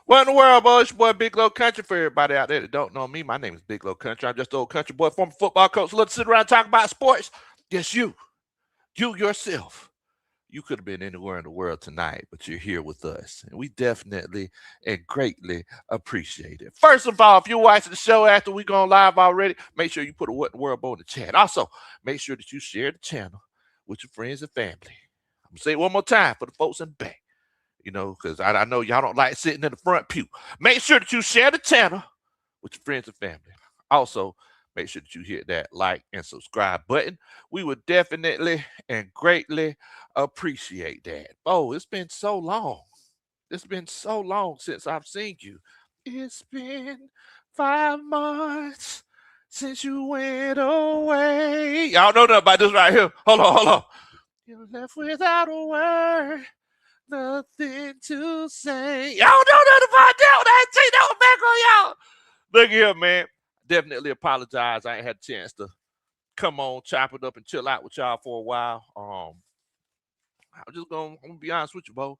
What in the world, boy? It's your boy Big Low Country. For everybody out there that don't know me, my name is Big Low Country. I'm just an old country boy, former football coach. Let's sit around and talk about sports. Yes, you yourself. You could have been anywhere in the world tonight, but you're here with us. And we definitely and greatly appreciate it. First of all, if you're watching the show after we gone live already, make sure you put a What in the World Bowl in the chat. Also, make sure that you share the channel with your friends and family. I'm going to say it one more time for the folks in the back. Because I know y'all don't like sitting in the front pew. Make sure that you share the channel with your friends and family. Also, make sure that you hit that like and subscribe button. We would definitely and greatly appreciate that. Oh, it's been so long. It's been so long since I've seen you. It's been 5 months since you went away. Y'all know nothing about this right here. Hold on. You're left without a word. Nothing to say. Y'all know nothing about that one. I ain't take that one back on y'all. Look here, man. Definitely apologize. I ain't had a chance to come on, chop it up, and chill out with y'all for a while. I'm just gonna be honest with you, Bo.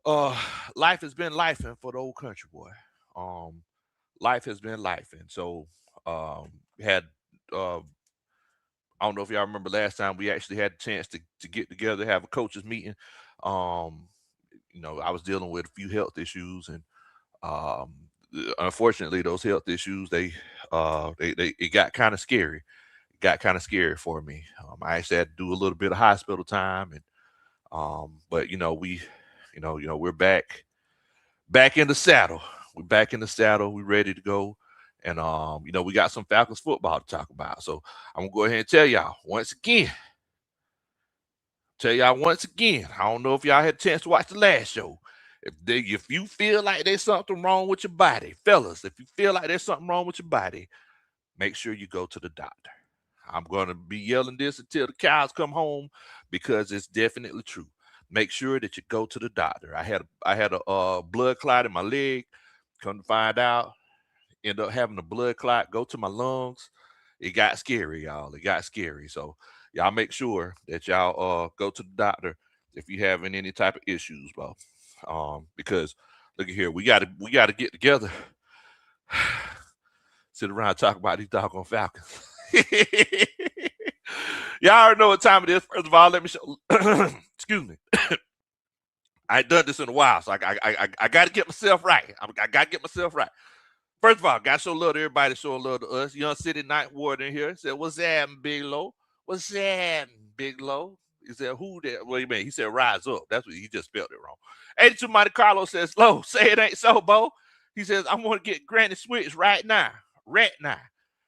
Uh, life has been lifing for the old country boy. Um, life has been lifing. So, had uh, I don't know if y'all remember last time we actually had a chance to get together, have a coaches meeting. Um, I was dealing with a few health issues, and um, unfortunately, those health issues they it got kind of scary. It got kind of scary for me. I actually had to do a little bit of hospital time, and but we're back in the saddle. We're back in the saddle. We're ready to go. And we got some Falcons football to talk about. So I'm gonna go ahead and tell y'all once again. I don't know if y'all had a chance to watch the last show. If you feel like there's something wrong with your body, fellas, if you feel like there's something wrong with your body, make sure you go to the doctor. I'm gonna be yelling this until the cows come home because it's definitely true. Make sure that you go to the doctor. I had a blood clot in my leg. Come to find out, end up having a blood clot go to my lungs. It got scary, y'all. It got scary. So y'all make sure that y'all go to the doctor if you having any type of issues, bro. Because look at here, we gotta get together, sit around and talk about these doggone Falcons. Y'all already know what time it is. First of all, let me show. Excuse me. I ain't done this in a while, so I got to get myself right. I got to get myself right. First of all, got to show love to everybody, show love to us. Young City Night Ward in here said, "What's that, Big Low? What's that, Big Low?" He said, "Who that?" Well, you mean he said, "Rise up." That's what he just spelled it wrong. 82 Monte Carlo says, "Low, say it ain't so, Bo." He says, "I'm gonna get Granny Switch right now, right now."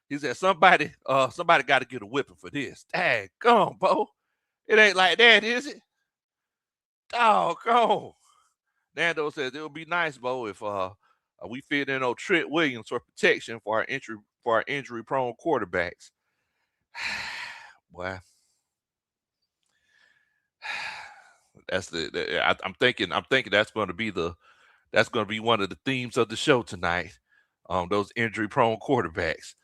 He said, somebody got to get a whipping for this. Dang, come, Bo. It ain't like that, is it? Doggone. Nando says it would be nice, Bo, if we fit in old Trent Williams for protection for our injury prone quarterbacks. Boy, I'm thinking that's going to be one of the themes of the show tonight. Those injury prone quarterbacks.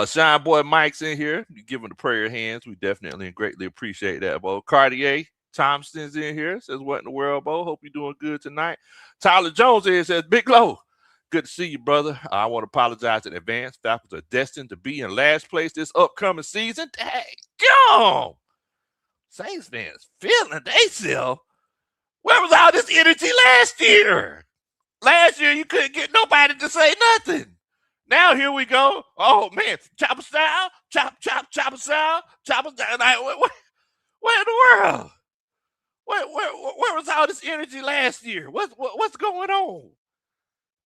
Shine Boy Mike's in here. You giving the prayer hands. We definitely and greatly appreciate that, Bo. Cartier Thompson's in here. Says, "What in the world, Bo? Hope you're doing good tonight." Tyler Jones here says, "Big Low. Good to see you, brother. I want to apologize in advance. Falcons are destined to be in last place this upcoming season." Dang, go! Saints fans feeling themselves. Where was all this energy last year? Last year, you couldn't get nobody to say nothing. Now here we go. Oh man, chopper style, chopper style, chopper style. Like, what in the world? Where was all this energy last year? What's going on?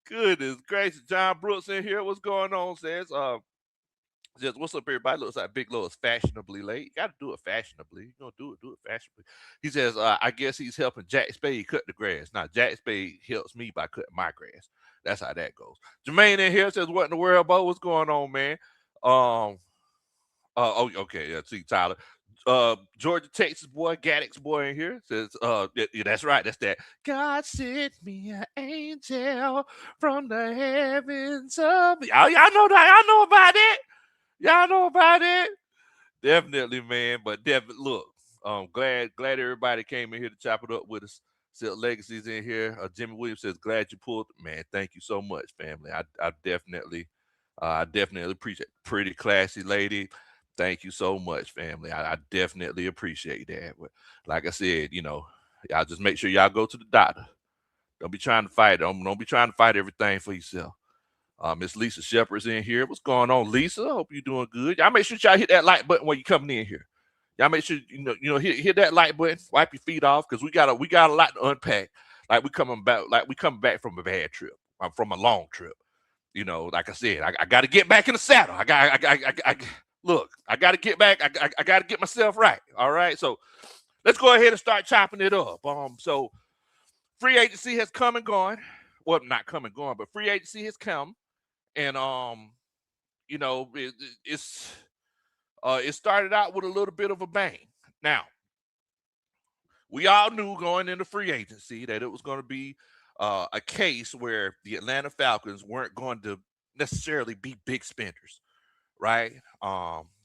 Goodness gracious, John Brooks in here. What's going on? Says, "What's up, everybody? Looks like Big Low is fashionably late. You got to do it fashionably. You gonna do it fashionably." He says, "I guess he's helping Jack Spade cut the grass. Now, Jack Spade helps me by cutting my grass. That's how that goes." Jermaine in here says, "What in the world, Bo? What's going on, man?" Um, oh, okay, yeah. See, Tyler. Georgia, Texas boy, Gaddix boy in here says, yeah, that's right. That's that. God sent me an angel from the heavens of y'all know that. Y'all know about it. Y'all know about it. Definitely, man. But definitely, look, glad everybody came in here to chop it up with us. Silk Legacy's in here. Jimmy Williams says, "Glad you pulled." Man, thank you so much, family. I definitely appreciate. Pretty classy lady. Thank you so much, family. I definitely appreciate that. But like I said, y'all just make sure y'all go to the doctor. Don't be trying to fight. Don't be trying to fight everything for yourself. Miss Lisa Shepard's in here. What's going on, Lisa? Hope you're doing good. Y'all make sure y'all hit that like button when you coming in here. Y'all make sure hit that like button. Wipe your feet off because we got a lot to unpack. Like we coming back from a bad trip, from a long trip. Like I said, I got to get back in the saddle. Look. I got to get back. I got to get myself right. All right. So let's go ahead and start chopping it up. So free agency has come and gone. Well, not come and gone, but free agency has come. And it started out with a little bit of a bang. Now, we all knew going into free agency that it was going to be a case where the Atlanta Falcons weren't going to necessarily be big spenders, right?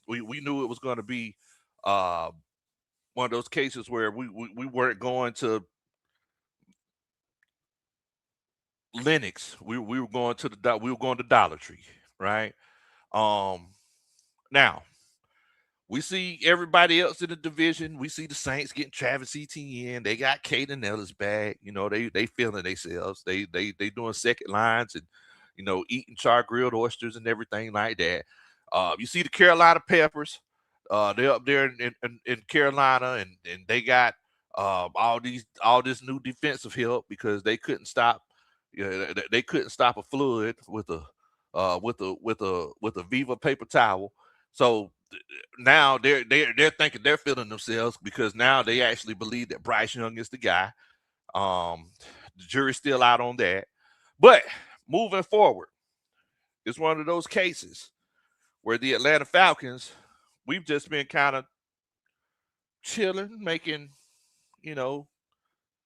We knew it was going to be one of those cases where we weren't going to Lennox. We were going to Dollar Tree, right? Now we see everybody else in the division. We see the Saints getting Travis Etienne. They got Kaden Ellis back. They feeling themselves. They doing second lines and eating char grilled oysters and everything like that. You see the Carolina Peppers. They're up there in Carolina and they got all this new defensive help because they couldn't stop. They couldn't stop a flood with a Viva paper towel. So now they're thinking they're feeling themselves because now they actually believe that Bryce Young is the guy. The jury's still out on that. But moving forward, it's one of those cases where the Atlanta Falcons, we've just been kind of chilling, making,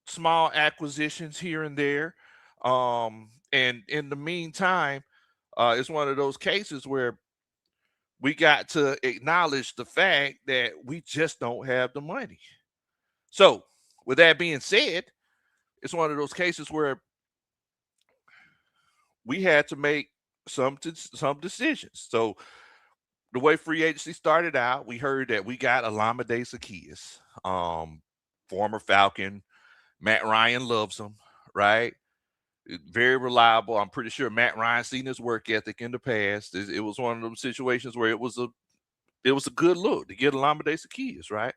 small acquisitions here and there. And in the meantime, it's one of those cases where we got to acknowledge the fact that we just don't have the money. So, with that being said, it's one of those cases where we had to make some decisions. So, the way free agency started out, we heard that we got Olamide Zaccheaus, former Falcon. Matt Ryan loves him, right? Very reliable. I'm pretty sure Matt Ryan seen his work ethic in the past. It was one of those situations where it was a good look to get Olamide Zaccheaus, right?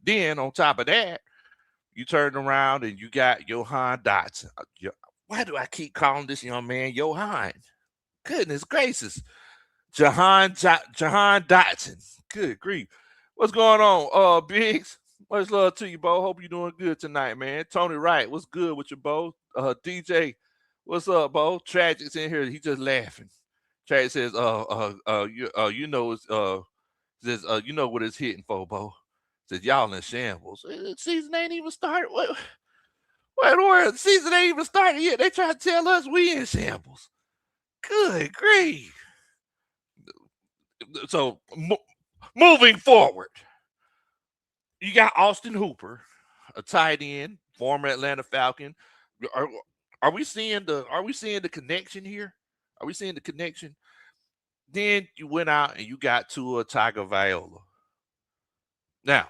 Then on top of that, you turn around and you got Jahan Dotson. Why do I keep calling this young man Jahan? Goodness gracious. Jahan Dotson. Good grief. What's going on, Biggs? Much love to you, Bo. Hope you're doing good tonight, man. Tony Wright, what's good with you, Bo? DJ, what's up, Bo? Tragic's in here. He just laughing. Tragic says, you know what it's hitting for, Bo. Says y'all in shambles. The season ain't even started. What in the world? The season ain't even started yet. They try to tell us we in shambles. Good grief. So moving forward, you got Austin Hooper, a tight end, former Atlanta Falcon. Are we seeing the connection here? Are we seeing the connection? Then you went out and you got Tua Tagovailoa. Now,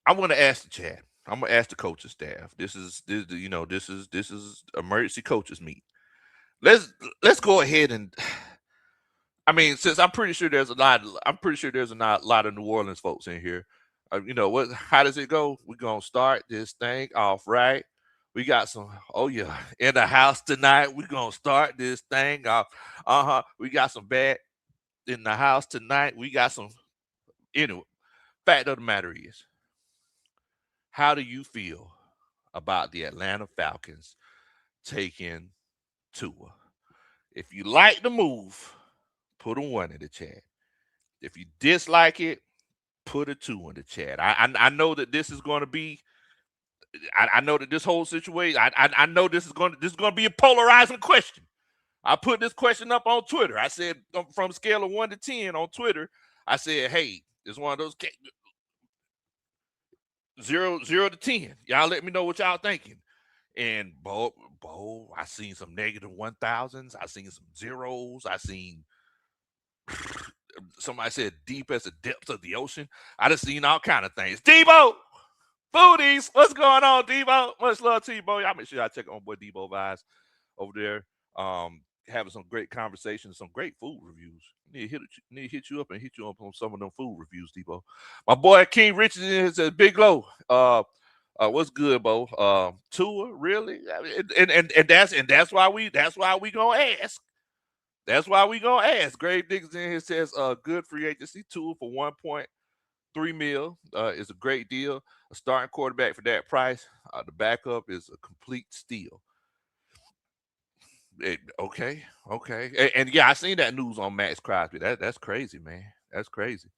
I want to ask the chat. I'm gonna ask the coaching staff. This is emergency coaches meet. Let's go ahead and. I mean, since I'm pretty sure there's a lot of New Orleans folks in here. What? How does it go? We're gonna start this thing off right. We got some. Oh yeah, in the house tonight. We're gonna start this thing off. We got some bad in the house tonight. We got some. Anyway, fact of the matter is, how do you feel about the Atlanta Falcons taking Tua? If you like the move, put a 1 in the chat. If you dislike it, put a 2 in the chat. I know that this is going to be. I know that this whole situation. I know this is going to be a polarizing question. I put this question up on Twitter. I said from a scale of 1 to 10 on Twitter. I said, hey, it's one of those. 0 to 10. Y'all let me know what y'all thinking. And Bo, I seen some negative 1,000s. I seen some zeros. I seen somebody said deep as the depths of the ocean. I just seen all kind of things. Debo, foodies, what's going on, Debo? Much love to you, Bo. Y'all make sure y'all check on boy Debo Vibes over there. Having some great conversations, some great food reviews. Need to hit you up and hit you up on some of them food reviews, Debo. My boy King Richards says Big Low. What's good, Bo? Tua, really? And that's why we gonna ask. That's why we gonna ask. Grave Diggers in here says good free agency Tua for 1.3 mil is a great deal. A starting quarterback for that price. The backup is a complete steal. Okay. And yeah, I seen that news on Max Crosby. That's crazy, man. That's crazy.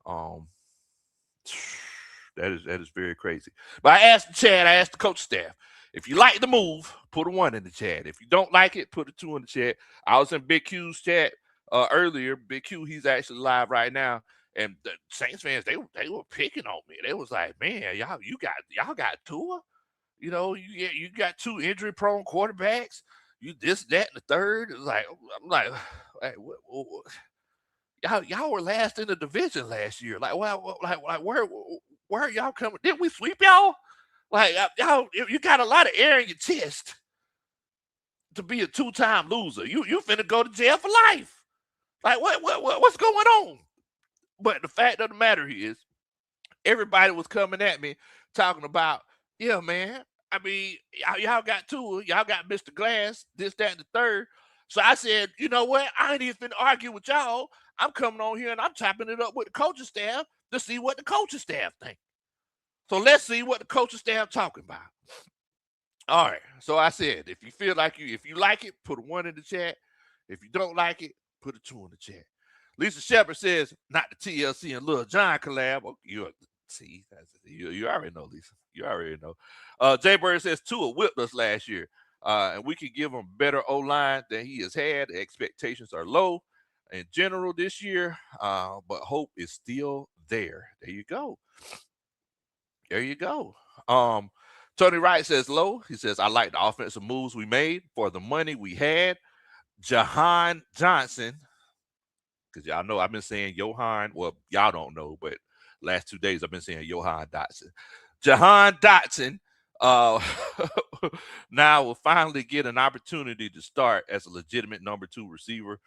Um, that is very crazy. But I asked the chat, I asked the coach staff, if you like the move, put a 1 in the chat. If you don't like it, put a 2 in the chat. I was in Big Q's chat earlier. Big Q, he's actually live right now. And the Saints fans, they were picking on me. They was like, man, y'all got Tua. You know, you got 2 injury prone quarterbacks. You this, that, and the third. It's like I'm like, hey, y'all were last in the division last year. Like, like where are y'all coming? Didn't we sweep y'all? Like y'all, you got a lot of air in your chest to be a 2-time loser. You finna go to jail for life. Like what's going on? But the fact of the matter is, everybody was coming at me talking about, yeah, man. I mean, y'all got Tua, y'all got Mr. Glass, this, that, and the third. So I said, you know what? I ain't even finna argue with y'all. I'm coming on here and I'm chopping it up with the coaching staff to see what the coaching staff think. So let's see what the coaching staff talking about. All right. So I said, if you like it, put a 1 in the chat. If you don't like it, put a 2 in the chat. Lisa Shepard says, not the TLC and Lil Jon collab. Oh, you already know, Lisa. You already know. Jay Bird says Tua whipped us last year. And we can give him better O-line than he has had. The expectations are low in general this year, but hope is still there. There you go. There you go. Tony Wright says low. He says, I like the offensive moves we made for the money we had. Jahan Johnson, because y'all know I've been saying Johan. Well, y'all don't know, but last 2 days I've been saying Johan Dotson. Jahan Dotson now will finally get an opportunity to start as a legitimate number 2 receiver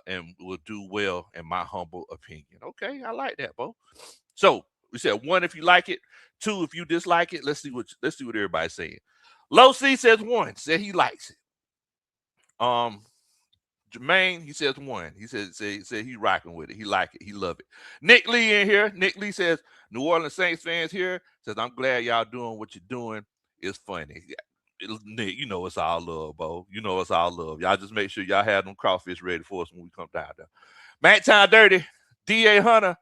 and will do well, in my humble opinion. Okay, I like that, Bo. So we said 1 if you like it, 2 if you dislike it. Let's see what everybody's saying. Low C says 1, said he likes it. Jermaine, he says 1. He said he's rocking with it. He like it. He love it. Nick Lee in here. Nick Lee says, New Orleans Saints fans here. Says, I'm glad y'all doing what you're doing. It's funny. Nick, you know it's all love, Bo. You know it's all love. Y'all just make sure y'all have them crawfish ready for us when we come down there. Matt Time Dirty, D.A. Hunter,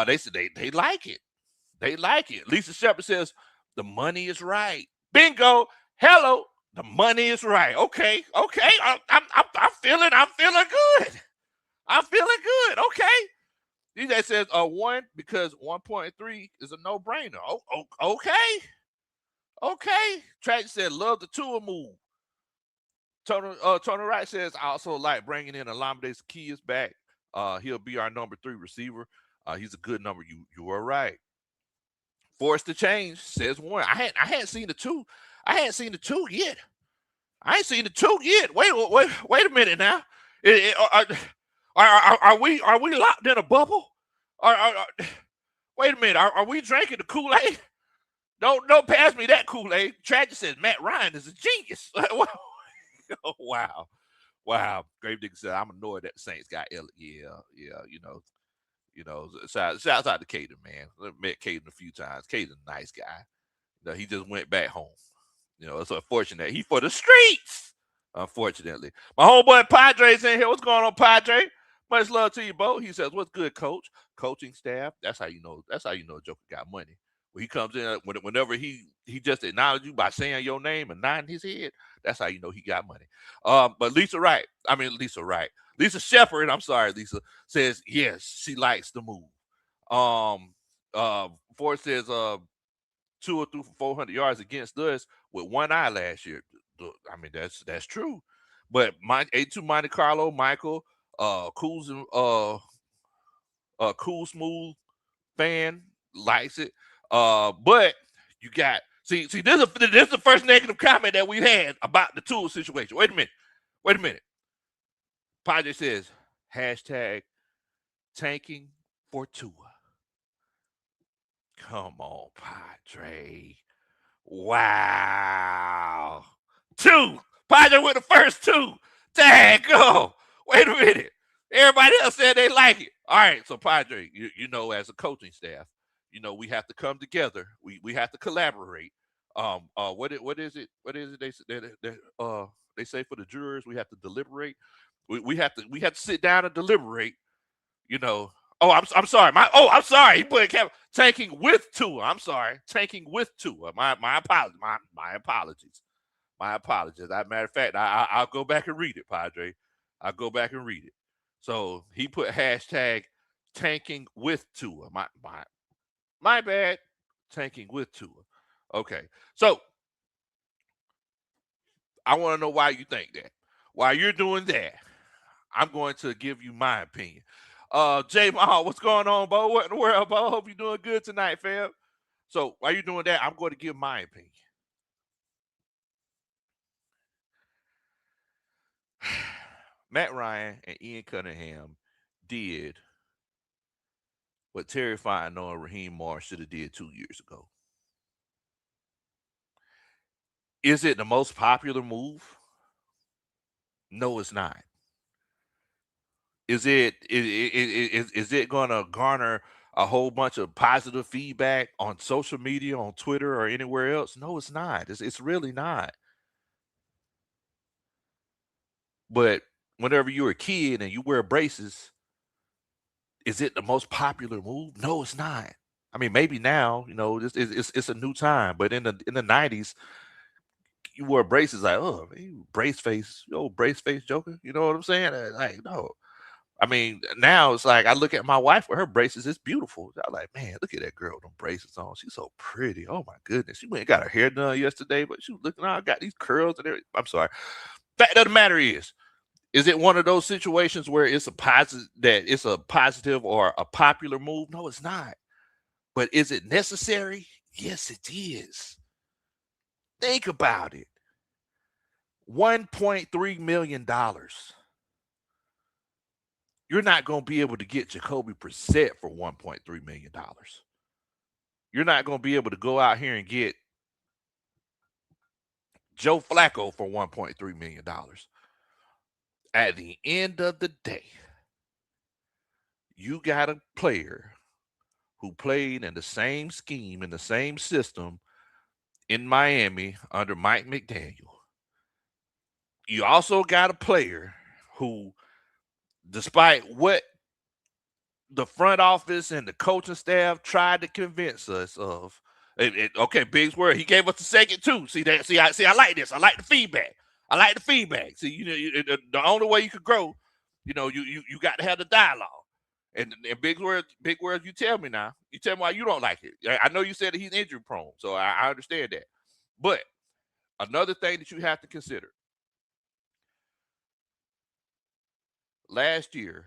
they said they like it. They like it. Lisa Shepard says, the money is right. Bingo. Hello. The money is right. Okay. I'm feeling good. I'm feeling good. Okay. DJ says 1 because 1.3 is a no-brainer. Okay. Okay. Tragic said love the Tua move. Tony Wright says I also like bringing in Olamide Zaccheaus back. He'll be our number 3 receiver. He's a good number. You are right. Forced to change says 1. I hadn't seen the 2. I hadn't seen the 2 yet. I ain't seen the 2 yet. Wait a minute now. Are we locked in a bubble? Wait a minute. Are we drinking the Kool-Aid? Don't pass me that Kool-Aid. Tragic says Matt Ryan is a genius. Oh, wow. Gravedigger said I'm annoyed that the Saints got Ellis. Yeah. Shouts out to Kaden, man. I've met Kaden a few times. Kaden's a nice guy. He just went back home. It's unfortunate. He for the streets, unfortunately. My homeboy Padre's in here. What's going on, Padre? Much love to you, Bo. He says, what's good, coach? Coaching staff. That's how you know Joker got money. When he comes in, whenever he just acknowledges you by saying your name and nodding his head, that's how you know he got money. But Lisa Wright. Lisa Shepard, I'm sorry, Lisa, says, yes, she likes the move. Ford says, Tua threw for 400 yards against us with one eye last year. I mean, that's true. But my A2 Monte Carlo, Michael, Cool Smooth fan likes it. But you got see this is the first negative comment that we've had about the Tua situation. Wait a minute. Padre says hashtag tanking for Tua. Come on, Padre. Wow. 2. Padre with the first 2. Dang, go. Wait a minute. Everybody else said they like it. All right, so Padre, you know, as a coaching staff, you know, we have to come together. We have to collaborate. What is it? What is it they say for the jurors? We have to deliberate. We have to sit down and deliberate. You know. Oh, I'm sorry. I'm sorry. He put tanking with Tua. I'm sorry. Tanking with Tua. My apologies. My apologies. My apologies. As a matter of fact, I'll go back and read it, Padre. I'll go back and read it. So he put hashtag tanking with Tua. My bad. Tanking with Tua. Okay. So I want to know why you think that. While you're doing that, I'm going to give you my opinion. Jay Mahal, what's going on, Bo? What in the world, Bo? Hope you're doing good tonight, fam. So while you're doing that, I'm going to give my opinion. Matt Ryan and Ian Cunningham did what Terry Fontenot and Raheem Morris should have did 2 years ago. Is it the most popular move? No, it's not. Is it going to garner a whole bunch of positive feedback on social media, on Twitter, or anywhere else? No, it's not. It's really not. But whenever you're a kid and you wear braces, is it the most popular move? No, it's not. I mean, maybe now, you know, it's a new time. But in the 90s, you wore braces like, oh, man, you brace face, you old brace face joker. You know what I'm saying? Like, no. I mean, now it's like I look at my wife with her braces. It's beautiful. I'm like, man, look at that girl with them braces on. She's so pretty. Oh my goodness. She went and got her hair done yesterday, but she was looking. I got these curls and everything. I'm sorry. Fact of the matter is it one of those situations where it's a positive or a popular move? No, it's not. But is it necessary? Yes, it is. Think about it. $1.3 million. You're not going to be able to get Jacoby Brissett for $1.3 million. You're not going to be able to go out here and get Joe Flacco for $1.3 million. At the end of the day, you got a player who played in the same scheme, in the same system in Miami under Mike McDaniel. You also got a player who, despite what the front office and the coaching staff tried to convince us of, okay, Big's word, he gave us the second too. See that? I like this. I like the feedback. See, you know, the only way you could grow, you know, you got to have the dialogue. And big words, you tell me now. You tell me why you don't like it. I know you said that he's injury prone, so I understand that. But another thing that you have to consider. Last year,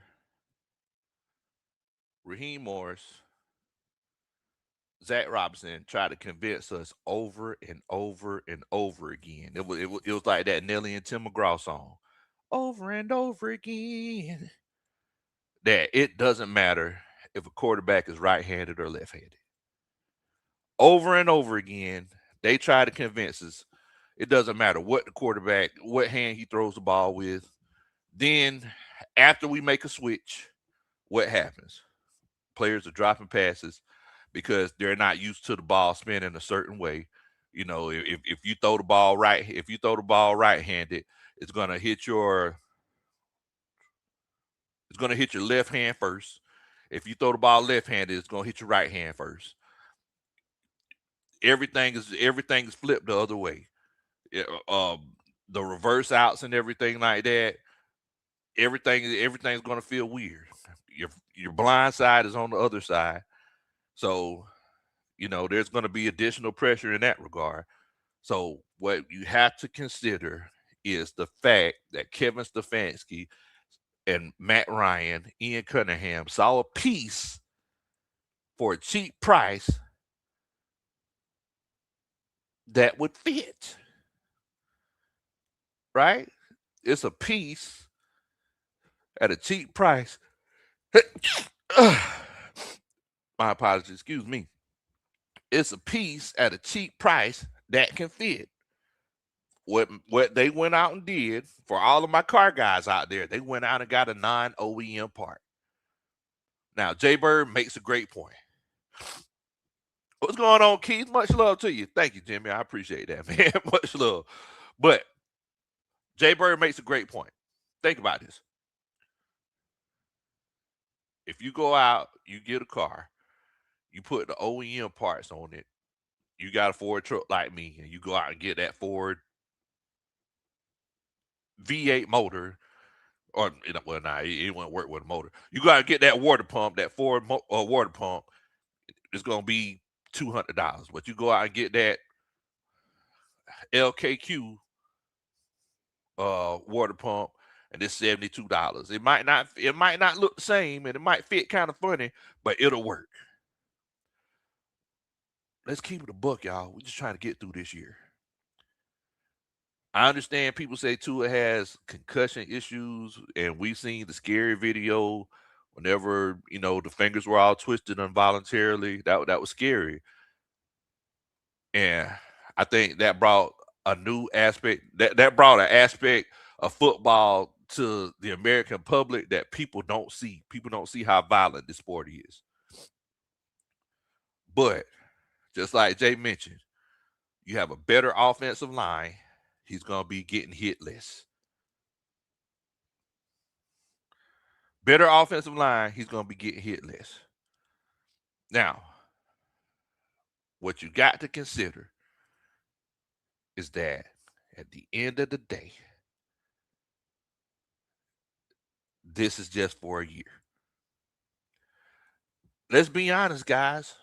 Raheem Morris, Zach Robinson tried to convince us over and over and over again. It was like that Nelly and Tim McGraw song, over and over again, that it doesn't matter if a quarterback is right-handed or left-handed. Over and over again, they try to convince us it doesn't matter what the quarterback, what hand he throws the ball with. Then after we make a switch, what happens? Players are dropping passes because they're not used to the ball spinning a certain way. You know, if you throw the ball right-handed, it's gonna hit your left hand first. If you throw the ball left-handed, it's gonna hit your right hand first. Everything is flipped the other way. The reverse outs and everything like that. Everything's gonna feel weird. Your blind side is on the other side. So there's going to be additional pressure in that regard. So what you have to consider is the fact that Kevin Stefanski and Matt Ryan, Ian Cunningham saw a piece for a cheap price that would fit. Right? It's a piece at a cheap price. My apologies, excuse me. It's a piece at a cheap price that can fit. What they went out and did for all of my car guys out there, they went out and got a non-OEM part. Now, Jay Bird makes a great point. What's going on, Keith? Much love to you. Thank you, Jimmy. I appreciate that, man. Much love. But Jay Bird makes a great point. Think about this. If you go out, you get a car, you put the OEM parts on it, you got a Ford truck like me, and you go out and get that Ford V8 motor, or well, nah, it won't work with a motor. You got to get that water pump, that Ford water pump. It's gonna be $200, but you go out and get that LKQ water pump, and it's $72. It might not look the same, and it might fit kind of funny, but it'll work. Let's keep it a buck, y'all. We're just trying to get through this year. I understand people say Tua has concussion issues, and we've seen the scary video whenever the fingers were all twisted involuntarily. That was scary, and I think that brought a new aspect. That brought an aspect of football to the American public that people don't see. People don't see how violent this sport is. But just like Jay mentioned, you have a better offensive line. He's going to be getting hit less. Better offensive line, he's going to be getting hit less. Now, what you got to consider is that at the end of the day, this is just for a year. Let's be honest, guys.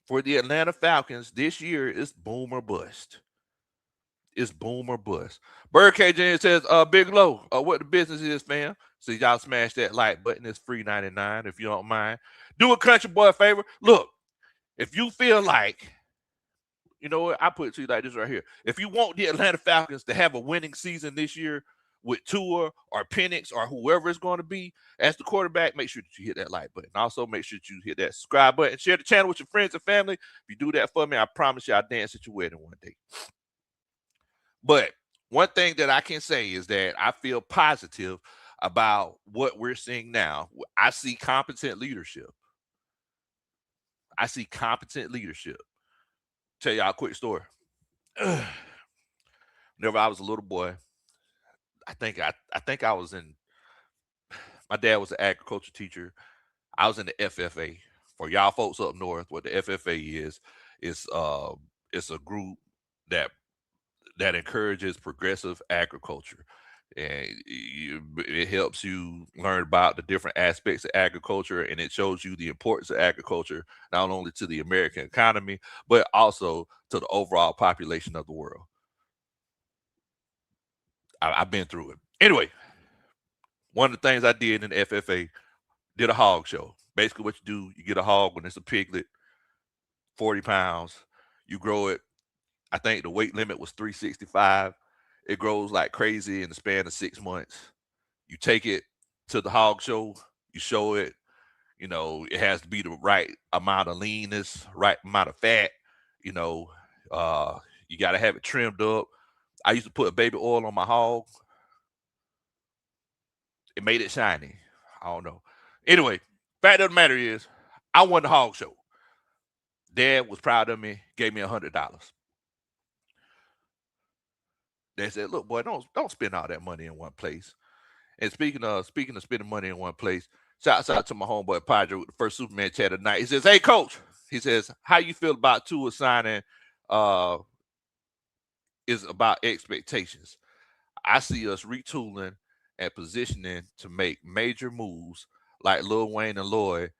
For the Atlanta Falcons, this year is boom or bust. It's boom or bust. Bird KJ says, Big Low, what the business is, fam. So y'all smash that like button. It's free 99 if you don't mind. Do a country boy a favor. Look, if you feel like, you know what, I put it to you like this right here. If you want the Atlanta Falcons to have a winning season this year with Tua or Penix or whoever it's going to be as the quarterback, make sure that you hit that like button. Also, make sure that you hit that subscribe button. Share the channel with your friends and family. If you do that for me, I promise you I'll dance at your wedding one day. But one thing that I can say is that I feel positive about what we're seeing now. I see competent leadership. Tell y'all a quick story. Whenever I was a little boy, I think I was in. My dad was an agriculture teacher. I was in the FFA. For y'all folks up north, what the FFA is it's a group that encourages progressive agriculture, and it helps you learn about the different aspects of agriculture, and it shows you the importance of agriculture not only to the American economy but also to the overall population of the world. I've been through it. Anyway, one of the things I did in the FFA, did a hog show. Basically what you do, you get a hog when it's a piglet, 40 pounds, you grow it. I think the weight limit was 365. It grows like crazy in the span of 6 months. You take it to the hog show, you show it, it has to be the right amount of leanness, right amount of fat, you got to have it trimmed up. I used to put baby oil on my hog. It made it shiny. I don't know. Anyway, fact of the matter is, I won the hog show. Dad was proud of me, gave me $100. They said, "Look, boy, don't spend all that money in one place." And speaking of spending money in one place, shouts out to my homeboy Padre with the first Superman chat of the night. He says, "Hey, coach," he says, "how you feel about Tua signing? Is about expectations. I see us retooling and positioning to make major moves like Lil Wayne and Lloyd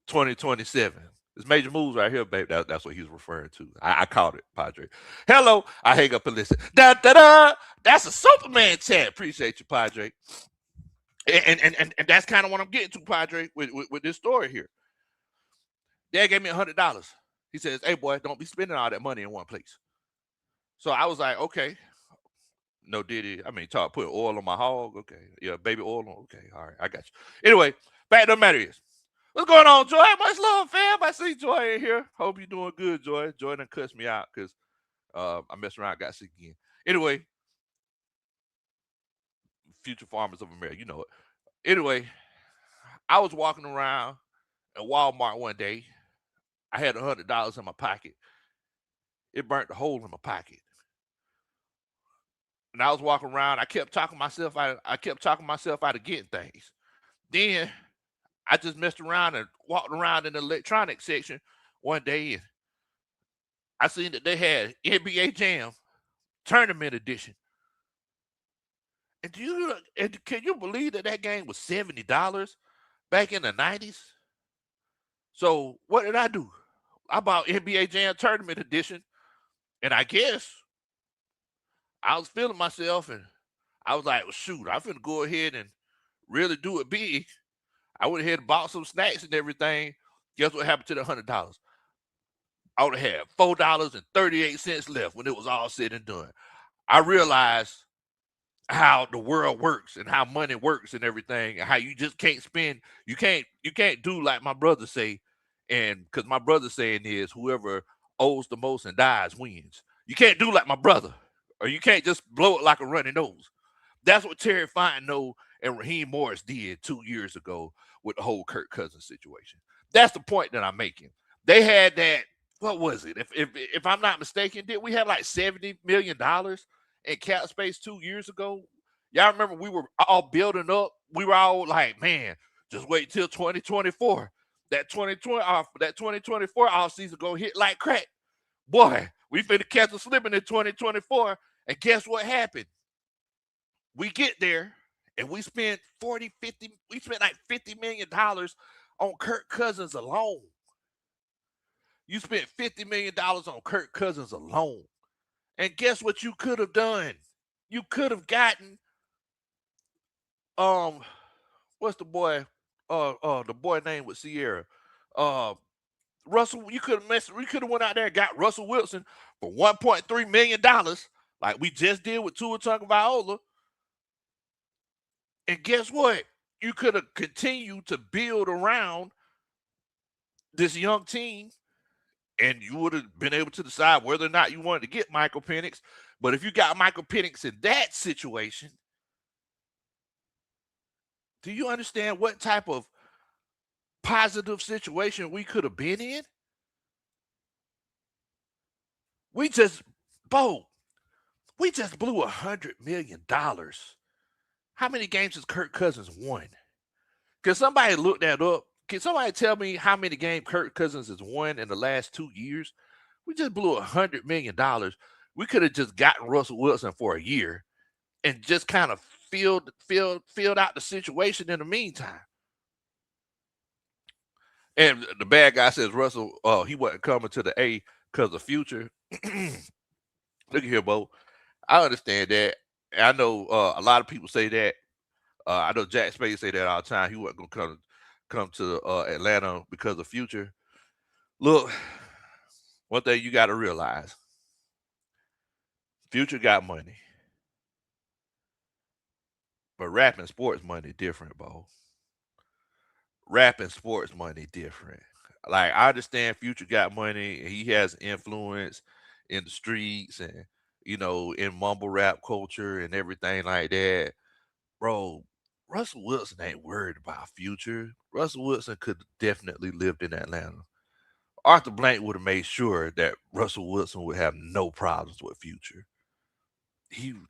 2027. It's major moves right here, babe. That's what he's referring to. I caught it, Padre. Hello. I hang up and listen. Da da da. That's a Superman chat. Appreciate you, Padre. And that's kind of what I'm getting to, Padre, with this story here. Dad gave me $100. He says, "Hey boy, don't be spending all that money in one place." So I was like, okay. No Diddy. I mean, talk put oil on my hog. Okay. Yeah, baby oil on. Okay. All right. I got you. Anyway, back to the matter is. What's going on, Joy? Much love, fam. I see Joy in here. Hope you're doing good, Joy. Joy done cussed me out because I messed around, got sick again. Anyway, future farmers of America, you know it. Anyway, I was walking around at Walmart one day. I had $100 in my pocket. It burnt the hole in my pocket. And I was walking around. I kept talking myself out. I kept talking myself out of getting things. Then I just messed around and walked around in the electronics section one day, and I seen that they had NBA Jam Tournament Edition. And can you believe that game was $70 back in the 90s? So what did I do? I bought NBA Jam Tournament Edition, and I guess I was feeling myself, and I was like, well, shoot, I'm finna go ahead and really do it big. I went ahead and bought some snacks and everything. Guess what happened to the $100? I would have had $4.38 left when it was all said and done. I realized how the world works and how money works and everything, and how you just can't spend. You can't do like my brother say, and because my brother saying is whoever owes the most and dies wins. You can't do like my brother, or you can't just blow it like a runny nose. That's what Terry Fontenot and Raheem Morris did 2 years ago with the whole Kirk Cousins situation. That's the point that I'm making. They had that. What was it? If I'm not mistaken, did we have like $70 million in cap space 2 years ago? Y'all remember we were all building up. We were all like, man, just wait till 2024. That 2024 off season gonna hit like crack. Boy, we finna catch a slipping in 2024. And guess what happened? We get there and we spent 40, 50, we spent like $50 million on Kirk Cousins alone. You spent $50 million on Kirk Cousins alone. And guess what you could have done? You could have gotten what's the boy? The boy name with Sierra. Russell, you could have went out there and got Russell Wilson for $1.3 million, like we just did with Tua Tagovailoa. And guess what? You could have continued to build around this young team, and you would have been able to decide whether or not you wanted to get Michael Penix. But if you got Michael Penix in that situation, do you understand what type of positive situation we could have been in? We just blew $100 million. How many games has Kirk Cousins won? Can somebody look that up? Can somebody tell me how many games Kirk Cousins has won in the last 2 years? We just blew $100 million. We could have just gotten Russell Wilson for a year and just kind of filled out the situation in the meantime. And the bad guy says Russell, he wasn't coming to the A because of Future. Look at here, Bo. I understand that. And I know a lot of people say that. I know Jack Spade say that all the time. He wasn't gonna come to Atlanta because of Future. Look, one thing you got to realize: Future got money, but rapping sports money different, Bo. Rapping sports money different. Like I understand Future got money and he has influence in the streets and in mumble rap culture and everything like that. Bro, Russell Wilson ain't worried about Future. Russell Wilson could definitely lived in Atlanta. Arthur Blank would have made sure that Russell Wilson would have no problems with Future.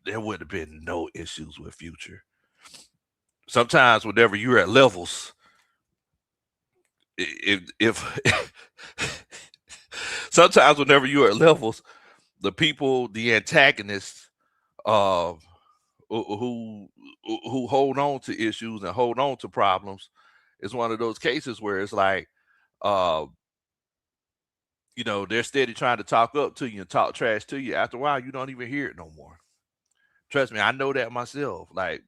There would have been no issues with Future. Sometimes whenever you're at levels, if sometimes whenever you're at levels, the antagonists, uh, who hold on to issues and hold on to problems, is one of those cases where it's like, uh, you know, they're steady trying to talk up to you and talk trash to you. After a while, you don't even hear it no more. Trust me, I know that myself. Like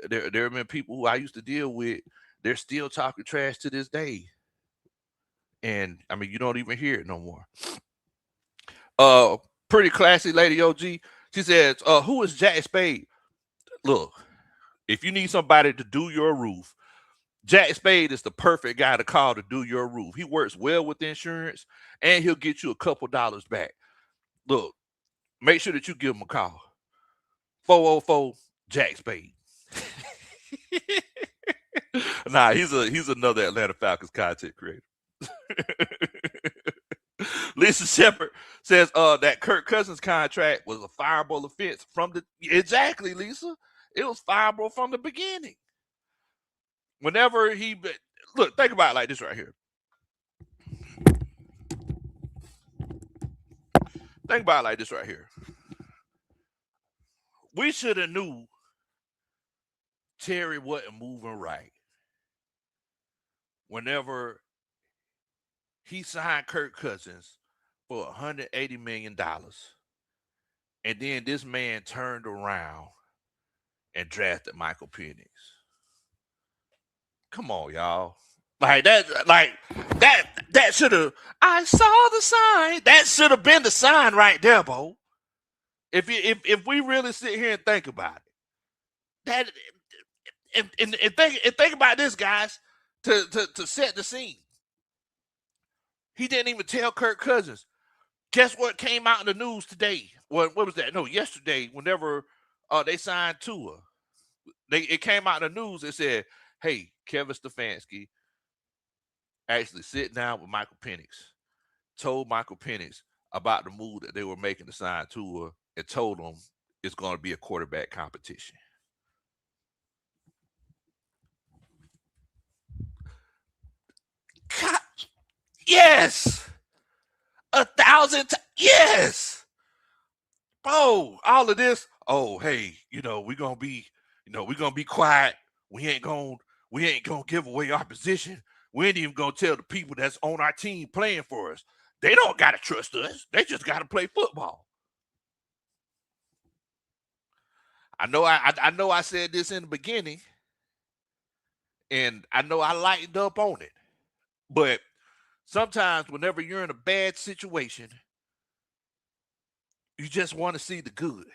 there have been people who I used to deal with, they're still talking trash to this day. And I mean, you don't even hear it no more. Pretty classy lady OG. She says, who is Jack Spade? Look, if you need somebody to do your roof, Jack Spade is the perfect guy to call to do your roof. He works well with insurance and he'll get you a couple dollars back. Look, make sure that you give him a call. 404 Jack Spade. Nah, he's another Atlanta Falcons content creator. Lisa Shepard says that Kirk Cousins contract was a fireable offense from the exactly, Lisa. It was fireable from the beginning. Whenever he look, think about it like this right here. Think about it like this right here. We should have knew Terry wasn't moving right whenever he signed Kirk Cousins for $180 million. And then this man turned around and drafted Michael Penix. Come on, y'all. That should have. I saw the sign. That should have been the sign right there, Bo. If we really sit here and think about it, that and think about this, guys, to set the scene. He didn't even tell Kirk Cousins. Guess what came out in the news today? What was that? No, yesterday. Whenever they signed Tua, it came out in the news. It said, "Hey, Kevin Stefanski actually sit down with Michael Penix, told Michael Penix about the move that they were making to sign Tua, and told him it's going to be a quarterback competition." God, yes, 1,000 yes, bro. All of this. Oh, hey, we're gonna be quiet. We ain't gonna give away our position. We ain't even gonna tell the people that's on our team playing for us. They don't gotta trust us. They just gotta play football. I know I said this in the beginning, and I know I lightened up on it. But sometimes whenever you're in a bad situation, you just want to see the good.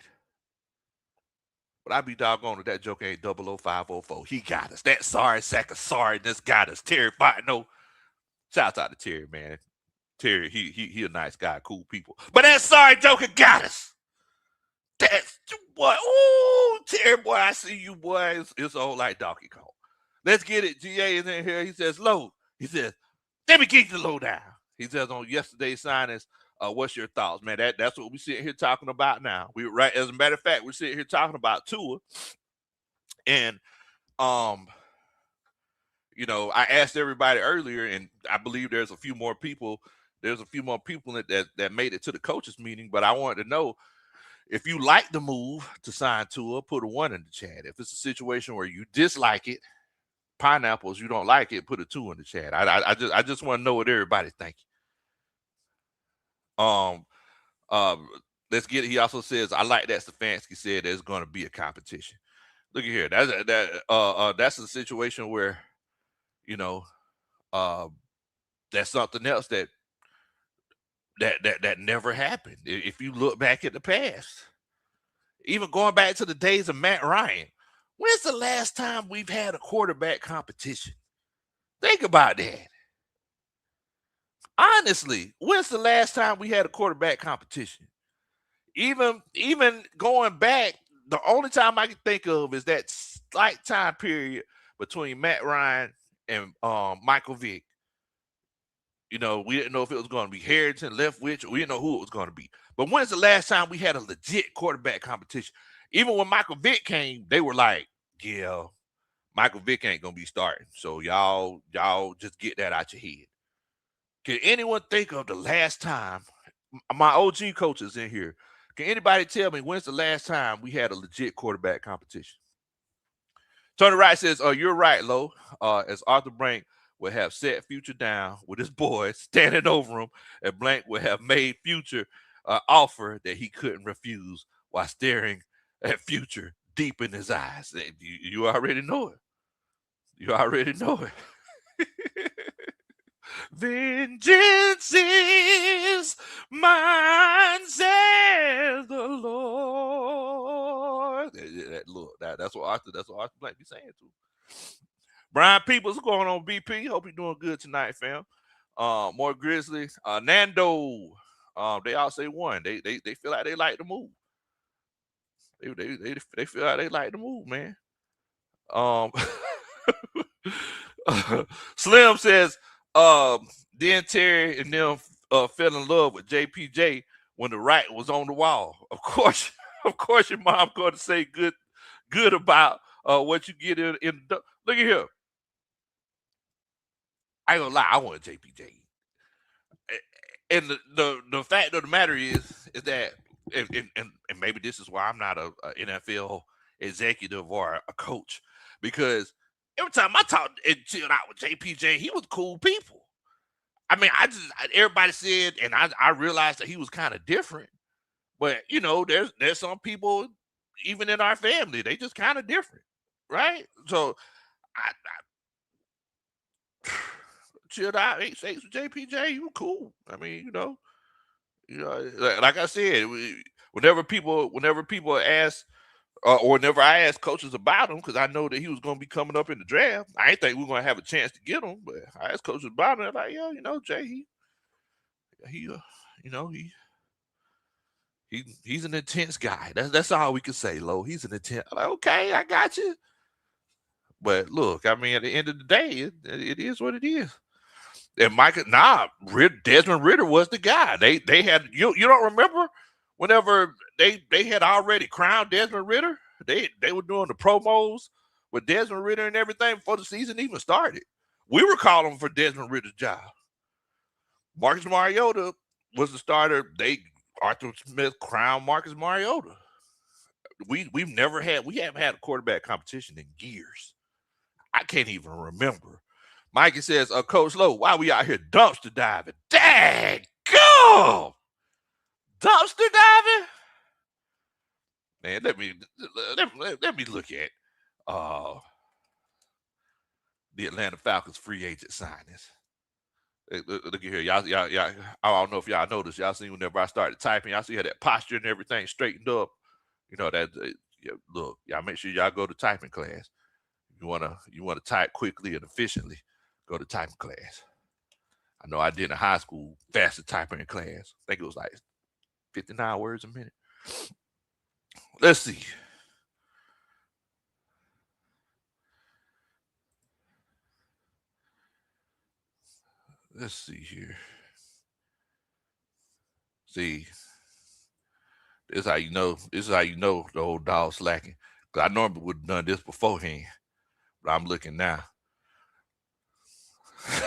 But I be doggone it, that joke ain't 00504. He got us. That sorry sack of sorriness got us. Terry no. Shouts out to Terry, man. Terry, he a nice guy, cool people. But that sorry joker got us. That's boy. Ooh, Terry, boy, I see you, boy. It's all like Donkey Kong. Let's get it. GA is in here. He says, low. He says, let me get the low down. He says on yesterday's signings, what's your thoughts, man? That's what we sitting here talking about now. We right, as a matter of fact, we're sitting here talking about Tua. And I asked everybody earlier, and I believe there's a few more people that made it to the coaches meeting, but I wanted to know if you like the move to sign Tua, put a 1 in the chat. If it's a situation where you dislike it, pineapples, you don't like it, put a 2 in the chat. I just want to know what everybody's thinking. Let's get it. He also says, I like that Stefanski said there's going to be a competition. Look at here. That's a situation where, that's something else that never happened. If you look back at the past, even going back to the days of Matt Ryan, when's the last time we've had a quarterback competition? Think about that. Honestly, when's the last time we had a quarterback competition? Even going back, the only time I can think of is that slight time period between Matt Ryan and Michael Vick. We didn't know if it was going to be Harrington, Leftwich, or we didn't know who it was going to be. But when's the last time we had a legit quarterback competition? Even when Michael Vick came, they were like, yeah, Michael Vick ain't going to be starting. So y'all just get that out your head. Can anyone think of the last time? My OG coaches in here. Can anybody tell me when's the last time we had a legit quarterback competition? Tony Wright says, you're right, Lo. As Arthur Brink would have set Future down with his boys standing over him, and Blank would have made Future an offer that he couldn't refuse while staring at Future deep in his eyes. You already know it. You already know it. Vengeance is mine, says the Lord. That's what Arthur Blank be saying too. Brian Peoples, what's going on, BP? Hope you're doing good tonight, fam. More Grizzlies. Nando. They all say one. They feel like they like to move. They feel like they like to move, man. Slim says, then Terry and them fell in love with JPJ when the right was on the wall. Of course, your mom going to say good about what you get in. Look at here. I ain't gonna lie, I want JPJ. And the fact of the matter is that, and maybe this is why I'm not a NFL executive or a coach, because every time I talked and chilled out with JPJ, he was cool people. I mean, everybody said, and I realized that he was kind of different. But you know, there's some people even in our family, they just kind of different, right? So I chilled out, ate steaks with JPJ. You were cool. I mean, you know, like I said, whenever people ask, or whenever I ask coaches about him, because I know that he was going to be coming up in the draft, I ain't think we are going to have a chance to get him. But I asked coaches about him, like, yeah, you know, Jay, he's an intense guy. That's all we can say, Lo. He's an intense. I'm like, okay, I got you. But look, I mean, at the end of the day, it is what it is. And Desmond Ridder was the guy. They had you don't remember whenever they had already crowned Desmond Ridder. They were doing the promos with Desmond Ridder and everything before the season even started. We were calling for Desmond Ridder's job. Marcus Mariota was the starter. Arthur Smith crowned Marcus Mariota. We haven't had a quarterback competition in years. I can't even remember. Mikey says, Coach Lowe, why we out here dumpster diving? Dang, go! Dumpster diving? Man, let me look at the Atlanta Falcons free agent signings. Look at here, y'all. I don't know if y'all noticed. Y'all see whenever I started typing, y'all see how that posture and everything straightened up. You know that. Look, y'all make sure y'all go to typing class. You wanna type quickly and efficiently. Go to typing class. I know I did in high school, fastest typing in class. I think it was like 59 words a minute. Let's see. Let's see here. See, this is how you know. This is how you know the old dog slacking. Because I normally would have done this beforehand, but I'm looking now.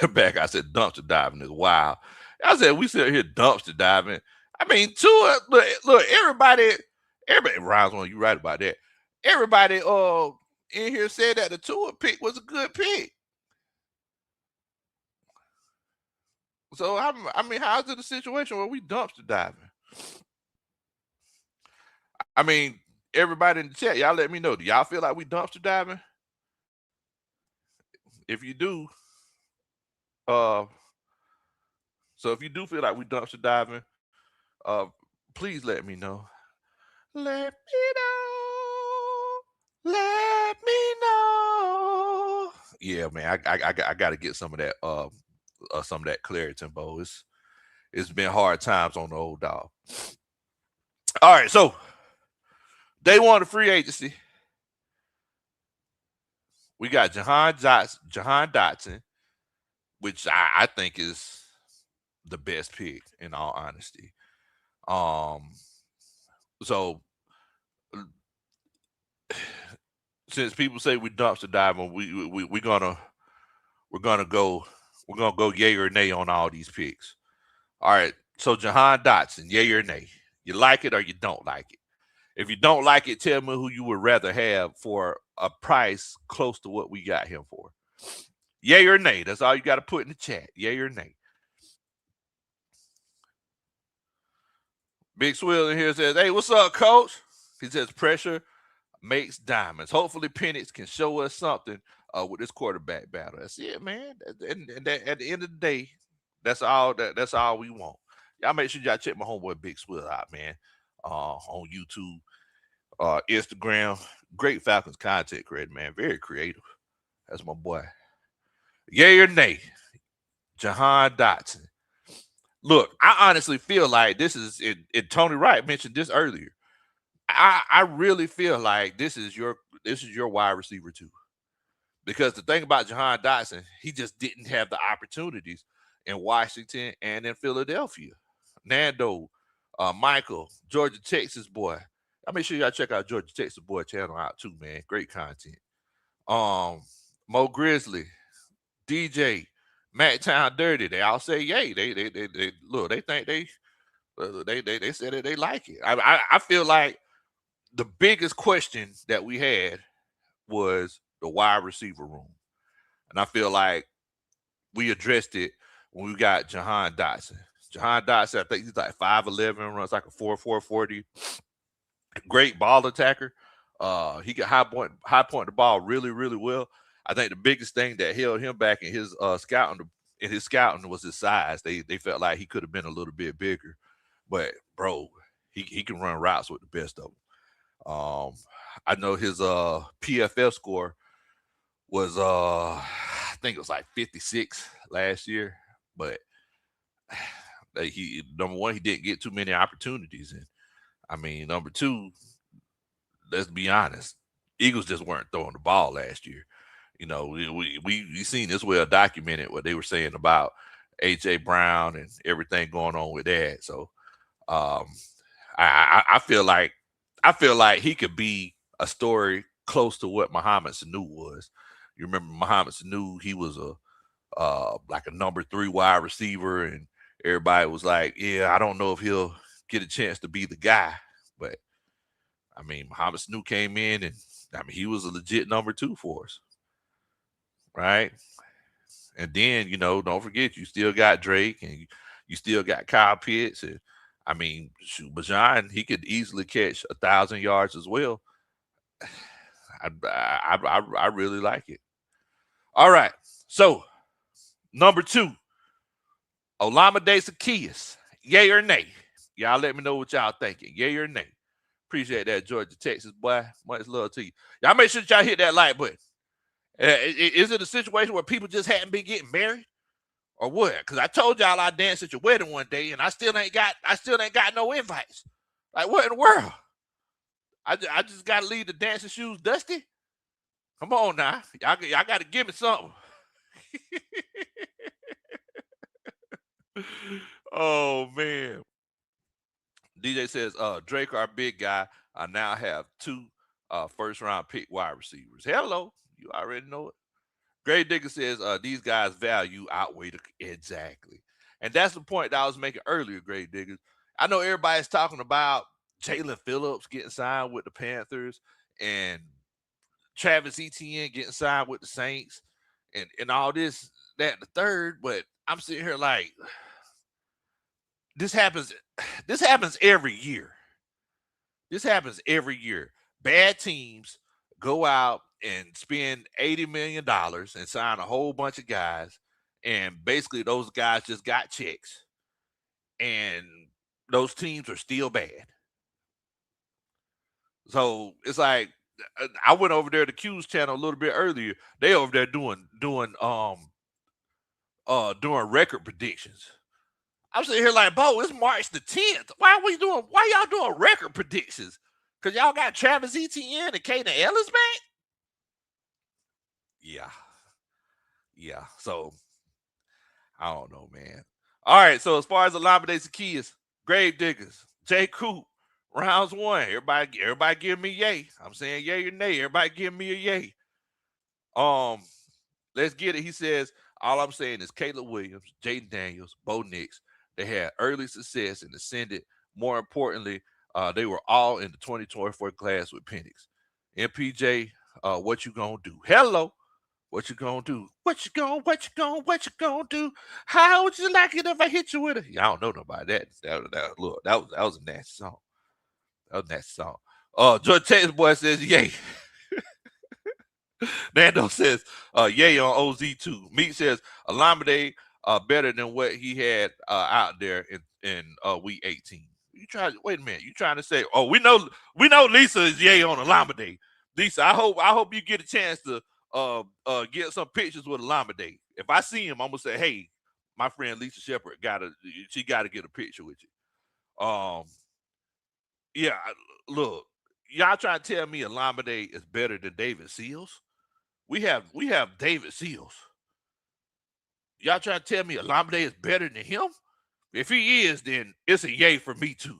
Back, I said dumpster diving is wild. I said we sit here dumpster diving. I mean, Tua, look, everybody rhymes on you right about that. Everybody in here said that the Tua pick was a good pick. So I mean, how's it a situation where we dumpster diving? I mean, everybody in the chat, y'all let me know. Do y'all feel like we dumpster diving? If you do, so if you do feel like we dumpster diving, please let me know. Let me know. Let me know. Yeah, man, I got to get some of that clarity, Timbo. It's been hard times on the old dog. All right, so day one of free agency. We got Jahan Dotson, which I think is the best pick in all honesty. So since people say we dumpster diving, we're gonna go yay or nay on all these picks. All right, so Jahan Dotson, yay or nay? You like it or you don't like it? If you don't like it, tell me who you would rather have for a price close to what we got him for. Yay or nay. That's all you got to put in the chat. Yay or nay. Big Swill in here says, hey, what's up, coach? He says, pressure makes diamonds. Hopefully Penix can show us something with this quarterback battle. That's it, man. And at the end of the day, that's all we want. Y'all make sure y'all check my homeboy Big Swill out, man. On YouTube, Instagram. Great Falcons content creator, man. Very creative. That's my boy. Yay or nay? Jahan Dotson. Look, I honestly feel like this is it. Tony Wright mentioned this earlier. I really feel like this is your wide receiver too. Because the thing about Jahan Dotson, he just didn't have the opportunities in Washington and in Philadelphia. Nando, Michael, Georgia, Texas boy. I make sure y'all check out Georgia, Texas boy channel out too, man. Great content. Mo Grizzly, DJ, Matt Town Dirty. They all say yay. They look. They think they said that they like it. I feel like the biggest question that we had was the wide receiver room. And I feel like we addressed it when we got Jahan Dotson. Jahan Dotson, I think he's like 5'11", runs like a 4.40. Great ball attacker. He can high point the ball really, really well. I think the biggest thing that held him back in his scouting was his size. They felt like he could have been a little bit bigger. But bro, he can run routes with the best of them. I know his PFF score was I think it was like 56 last year, but he number one, he didn't get too many opportunities, and I mean, number two, let's be honest, Eagles just weren't throwing the ball last year. You know, we seen this well documented what they were saying about AJ Brown and everything going on with that. So I feel like he could be a story close to what Mohamed Sanu was. You remember Mohamed Sanu? He was like a number 3 wide receiver, and everybody was like, "Yeah, I don't know if he'll get a chance to be the guy." But I mean, Mohamed Sanu came in, and I mean, he was a legit number 2 for us, right? And then, you know, don't forget, you still got Drake, and you still got Kyle Pitts, and I mean, shoot, Bajan, he could easily catch 1,000 yards as well. I really like it. All right, so number 2, Olamide Zaccheaus, yay or nay? Y'all let me know what y'all thinking, yay or nay? Appreciate that, Georgia, Texas boy. Much love to you. Y'all make sure y'all hit that like button. Is it a situation where people just hadn't been getting married, or what? Because I told y'all I danced at your wedding one day, and I still ain't got no invites. Like, what in the world? I just got to leave the dancing shoes dusty. Come on now, y'all got to give me something. Oh man. DJ says, Drake, our big guy, I now have 2 first-round pick wide receivers. Hello. You already know it. Gray Digger says, these guys' value outweigh exactly. And that's the point that I was making earlier, Gray Diggers. I know everybody's talking about Jalen Phillips getting signed with the Panthers and Travis Etienne getting signed with the Saints and all this, that, and the third, but I'm sitting here like, this happens every year. This happens every year. Bad teams go out and spend $80 million and sign a whole bunch of guys, and basically those guys just got checks, and those teams are still bad. So it's like, I went over there to Q's channel a little bit earlier. They over there doing record predictions. I'm sitting here like, Bo, it's March the 10th. Why y'all doing record predictions? Because y'all got Travis Etienne and Kaden Ellis back? Yeah. So, I don't know, man. All right, so as far as Olamide Zaccheaus, Grave Diggers, J. Coop, rounds 1. Everybody give me yay. I'm saying yay or nay. Everybody give me a yay. Let's get it. He says, all I'm saying is Caleb Williams, Jaden Daniels, Bo Nix, they had early success and ascended. More importantly, they were all in the 2024 class with Penix. MPJ, what you gonna do? Hello. What you gonna do? What you gonna do? How would you like it if I hit you with it? I don't know nobody that. That was a nasty song. That was a nasty song. George Texas boy says, yay. Nando says, yay on OZ2. Meat says, Alameda better than what he had out there in week 18. Wait a minute. You trying to say, oh, we know Lisa is yay on Alameda. Lisa, I hope you get a chance to get some pictures with Alameda. If I see him, I'm gonna say, hey, my friend Lisa Shepherd gotta get a picture with you. Yeah, look, y'all trying to tell me Alameda is better than David Seals? We have David Seals. Y'all trying to tell me Alameda is better than him? If he is, then it's a yay for me too.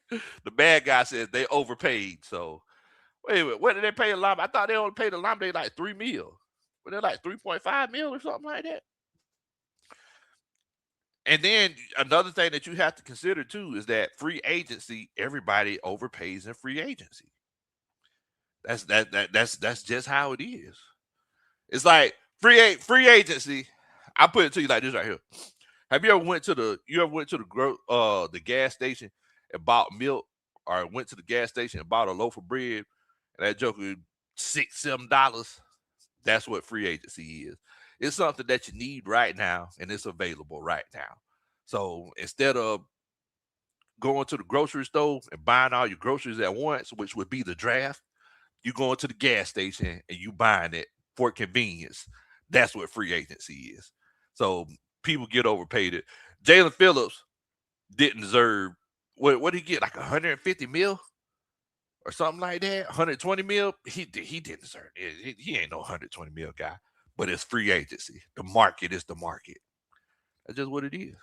The bad guy says they overpaid. So wait a minute, what did they pay Alameda? I thought they only paid Alameda like $3 million. Were they like 3.5 million or something like that? And then another thing that you have to consider too is that free agency, everybody overpays in free agency. That's just how it is. It's like free agency. I put it to you like this right here. Have you ever went to the gas station and bought milk, or went to the gas station and bought a loaf of bread, and that joker $6-7? That's what free agency is. It's something that you need right now, and it's available right now. So instead of going to the grocery store and buying all your groceries at once, which would be the draft, you going to the gas station and you buying it for convenience. That's what free agency is. So people get overpaid. Jalen Phillips didn't deserve what did he get, like 150 mil or something like that, 120 mil. He didn't deserve it. He ain't no 120 mil guy. But it's free agency. The market is the market. That's just what it is.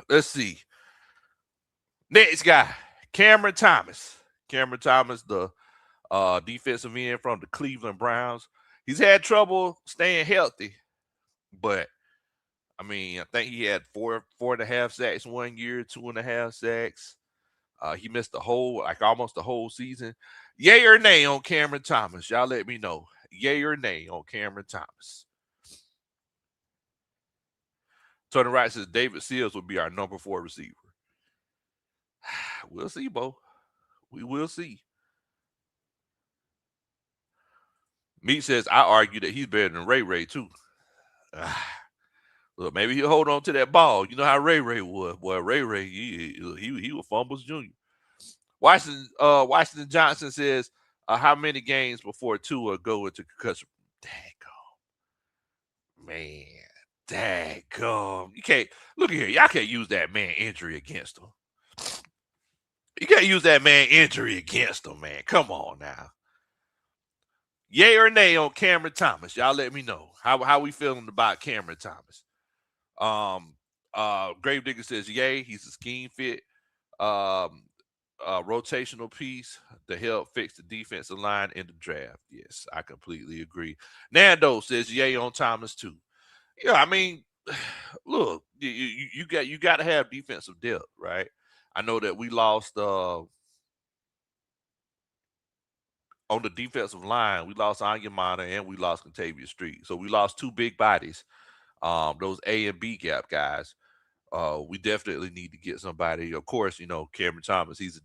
Let's see. Next guy, Cameron Thomas. Cameron Thomas, the defensive end from the Cleveland Browns. He's had trouble staying healthy, but I mean, I think he had 4.5 sacks 1 year, 2.5 sacks. He missed almost the whole season. Yay or nay on Cameron Thomas? Y'all let me know. Yay or nay on Cameron Thomas? Tony Wright says David Seals will be our number 4 receiver. We'll see, Bo. We will see. Meat says, I argue that he's better than Ray too. Look, maybe he'll hold on to that ball. You know how Ray was. Boy, Ray, he was fumbles junior. Washington Johnson says, how many games before Tua go into concussion? Daggone. You can't, look at here. Y'all can't use that man injury against him. You can't use that man injury against him, man. Come on now. Yay or nay on Cameron Thomas? Y'all let me know. How we feeling about Cameron Thomas? Gravedigger says yay. He's a scheme fit. Rotational piece to help fix the defensive line in the draft. Yes, I completely agree. Nando says yay on Thomas too. Yeah, I mean, look, you got to have defensive depth, right? I know that we lost on the defensive line. We lost Anyamata and we lost Contavia Street. So we lost 2 big bodies. Those A and B gap guys. We definitely need to get somebody. Of course, Cameron Thomas. He's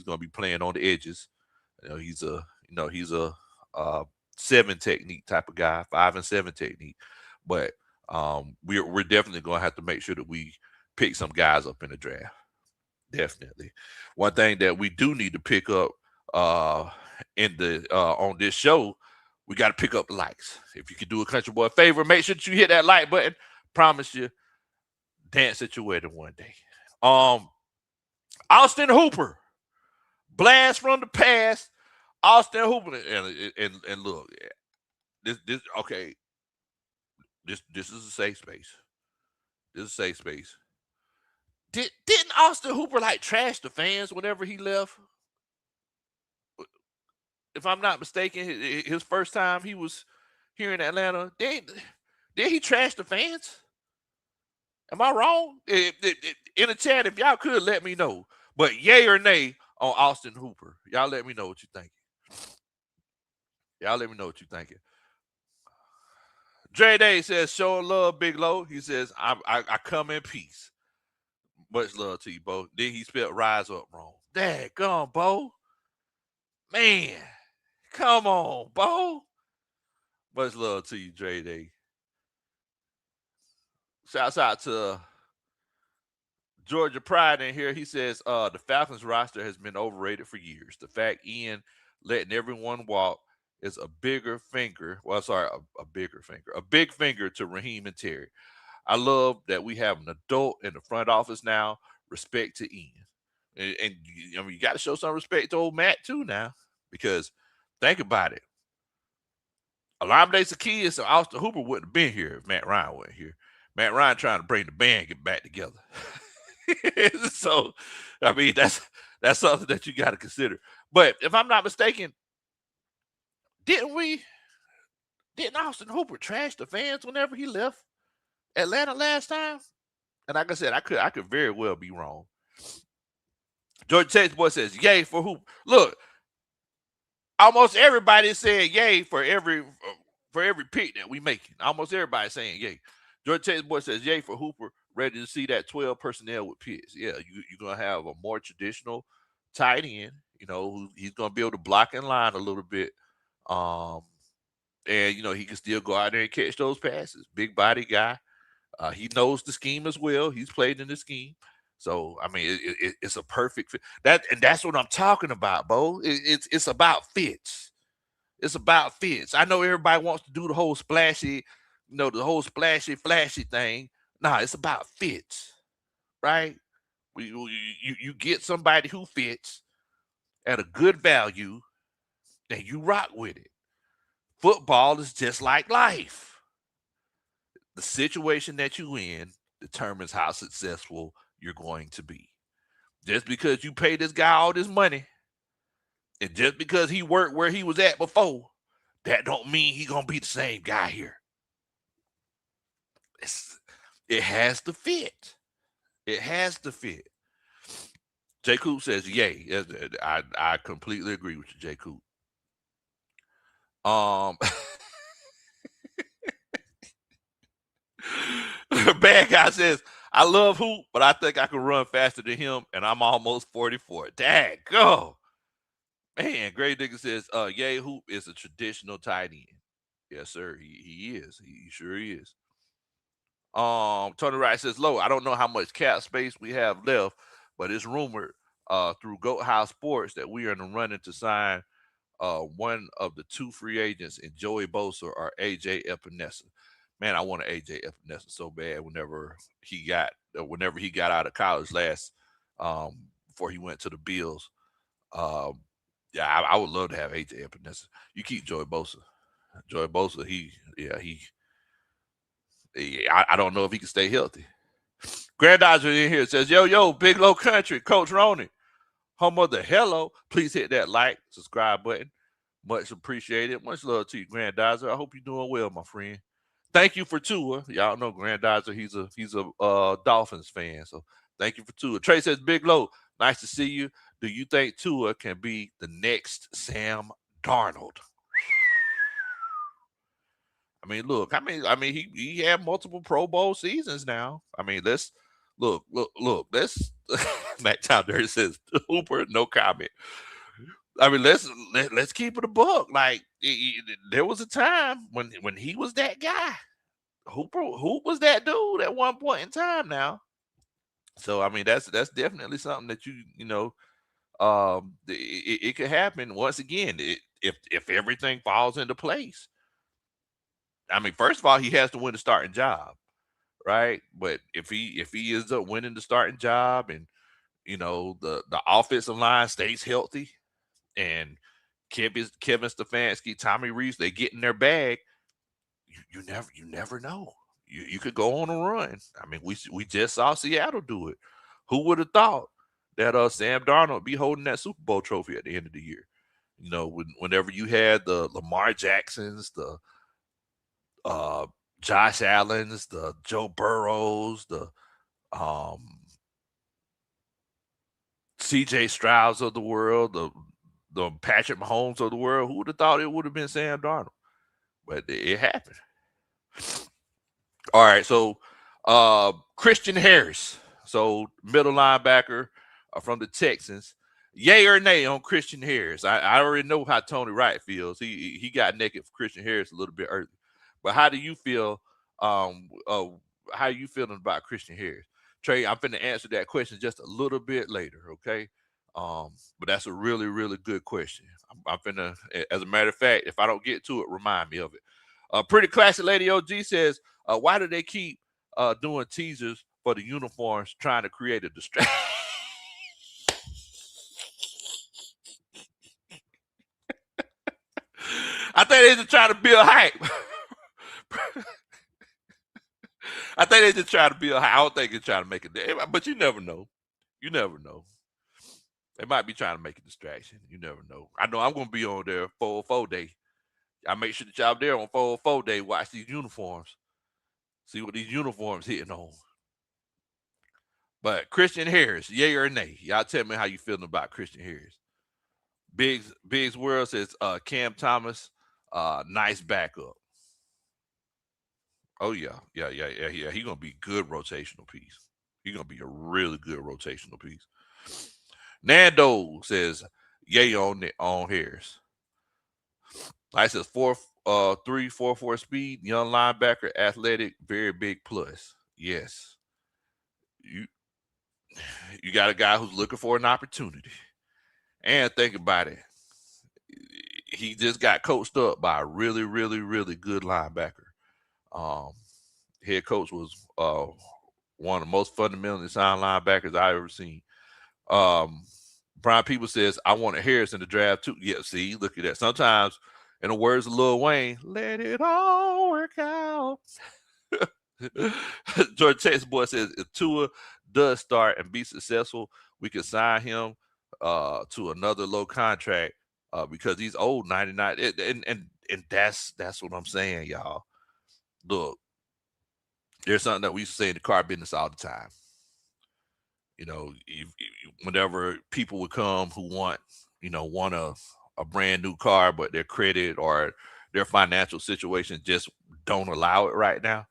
going to be playing on the edges. He's a 7 technique type of guy, 5 and 7 technique. But we're definitely going to have to make sure that we pick some guys up in the draft. Definitely. One thing that we do need to pick up in the on this show, we got to pick up the likes. If you can do a country boy favor, make sure that you hit that like button. Promise you, dance at your wedding one day. Austin Hooper, blast from the past. Austin Hooper, and look, this okay. This is a safe space. This is a safe space. Didn't Austin Hooper like trash the fans whenever he left? If I'm not mistaken, his first time he was here in Atlanta, did he trash the fans? Am I wrong? In the chat, if y'all could let me know. But yay or nay on Austin Hooper. Y'all let me know what you think. Y'all let me know what you thinking. Dre Day says, show love, Big Low. He says, I come in peace. Much love to you, Bo. Then he spelled rise up wrong. Daggone, Bo. Man, come on, Bo. Much love to you, Dre Day. Shouts out to Georgia Pride in here. He says, the Falcons roster has been overrated for years. The fact Ian letting everyone walk is a bigger finger. Well, sorry, a bigger finger. A big finger to Raheem and Terry. I love that we have an adult in the front office now. Respect to Ian. And I mean, you got to show some respect to old Matt too now, because think about it. Olamide Zaccheaus and Austin Hooper wouldn't have been here if Matt Ryan wasn't here. Matt Ryan trying to bring the band get back together. So, I mean, that's something that you got to consider. But if I'm not mistaken, didn't Austin Hooper trash the fans whenever he left Atlanta last time? And like I said, I could very well be wrong. George Texas Boy says, yay for Hooper. Look, almost everybody is saying yay for every pick that we making. Almost everybody saying yay. George Texas Boy says, yay for Hooper. Ready to see that 12 personnel with Pitts. Yeah, you're going to have a more traditional tight end. You know, he's going to be able to block in line a little bit. And, you know, he can still go out there and catch those passes. Big body guy. He knows the scheme as well. He's played in the scheme. So, I mean, it's a perfect fit. That's what I'm talking about, Bo. It's about fits. It's about fits. I know everybody wants to do the whole splashy, flashy thing. Nah, it's about fits, right? You get somebody who fits at a good value, and you rock with it. Football is just like life. The situation that you in determines how successful you're going to be. Just because you pay this guy all this money, and just because he worked where he was at before, that don't mean he gonna be the same guy here. It has to fit. It has to fit. J. Coop says, yay. I completely agree with you, J. Coop. Bad guy says, I love Hoop, but I think I can run faster than him, and I'm almost 44. Dang, go. Man, Gray Digger says, yay, Hoop is a traditional tight end. Yes, sir. He is. He sure is. Tony Wright says, low, I don't know how much cap space we have left, but it's rumored through Goat House Sports that we are in the running to sign one of the two free agents in Joey Bosa or AJ Epinesa. Man, I wanted AJ Epinesa so bad whenever he got out of college last before he went to the Bills. Yeah, I would love to have AJ Epinesa. You keep Joey Bosa. Joey Bosa, I don't know if he can stay healthy. Grand Dodger in here says, yo, Big Low Country, Coach Roney, home of the hello. Please hit that like, subscribe button. Much appreciated. Much love to you, Grand Dodger. I hope you're doing well, my friend. Thank you for Tua. Y'all know Grand Dodger, he's a Dolphins fan. So thank you for Tua. Trey says, Big Low, nice to see you. Do you think Tua can be the next Sam Darnold? I mean, look. He had multiple Pro Bowl seasons now. I mean, let's look. Let's. Matt Towner says Hooper, no comment. I mean, let's keep it a buck. Like there was a time when he was that guy. Hoop was that dude at one point in time. Now, so I mean, that's definitely something that it could happen once again if everything falls into place. I mean, first of all, he has to win the starting job, right? But if he ends up winning the starting job, and the offensive line stays healthy, and Kevin Stefanski, Tommy Reese, they get in their bag, you never know. You could go on a run. I mean, we just saw Seattle do it. Who would have thought that Sam Darnold would be holding that Super Bowl trophy at the end of the year? Whenever you had the Lamar Jacksons, the Josh Allen's, the Joe Burrows, the CJ Strouds of the world, the Patrick Mahomes of the world. Who would have thought it would have been Sam Darnold? But it happened. All right, so Christian Harris, so middle linebacker from the Texans. Yay or nay on Christian Harris? I already know how Tony Wright feels. He got naked for Christian Harris a little bit early. But how do you feel? How are you feeling about Christian Harris? Trey, I'm finna answer that question just a little bit later, okay? But that's a really, really good question. I'm finna, as a matter of fact, if I don't get to it, remind me of it. Pretty Classic Lady OG says, why do they keep doing teasers for the uniforms trying to create a distraction? I think they're just trying to build hype. I think they just try to build hype. I don't think they're trying to make it, but you never know. You never know. They might be trying to make a distraction. You never know. I know I'm going to be on there 404 day. I make sure that y'all there on 404 day. Watch these uniforms. See what these uniforms hitting on. But Christian Harris, yay or nay? Y'all tell me how you feeling about Christian Harris. Biggs World says Cam Thomas, nice backup. Oh yeah. He's gonna be good rotational piece. He's gonna be a really good rotational piece. Nando says yay on Harris. I says 4.3, 4.4 speed, young linebacker, athletic, very big plus. Yes. You got a guy who's looking for an opportunity. And think about it. He just got coached up by a really, really, really good linebacker. Head coach was one of the most fundamentally sound linebackers I ever seen. Brian People says, I wanted Harris in the draft too. Yeah, see, look at that. Sometimes, in the words of Lil Wayne, let it all work out. George Texas Boy says, if Tua does start and be successful, we can sign him to another low contract because he's old, 99. And that's what I'm saying, y'all. Look, there's something that we used to say in the car business all the time. You know, whenever people would come who want a brand new car, but their credit or their financial situation just don't allow it right now.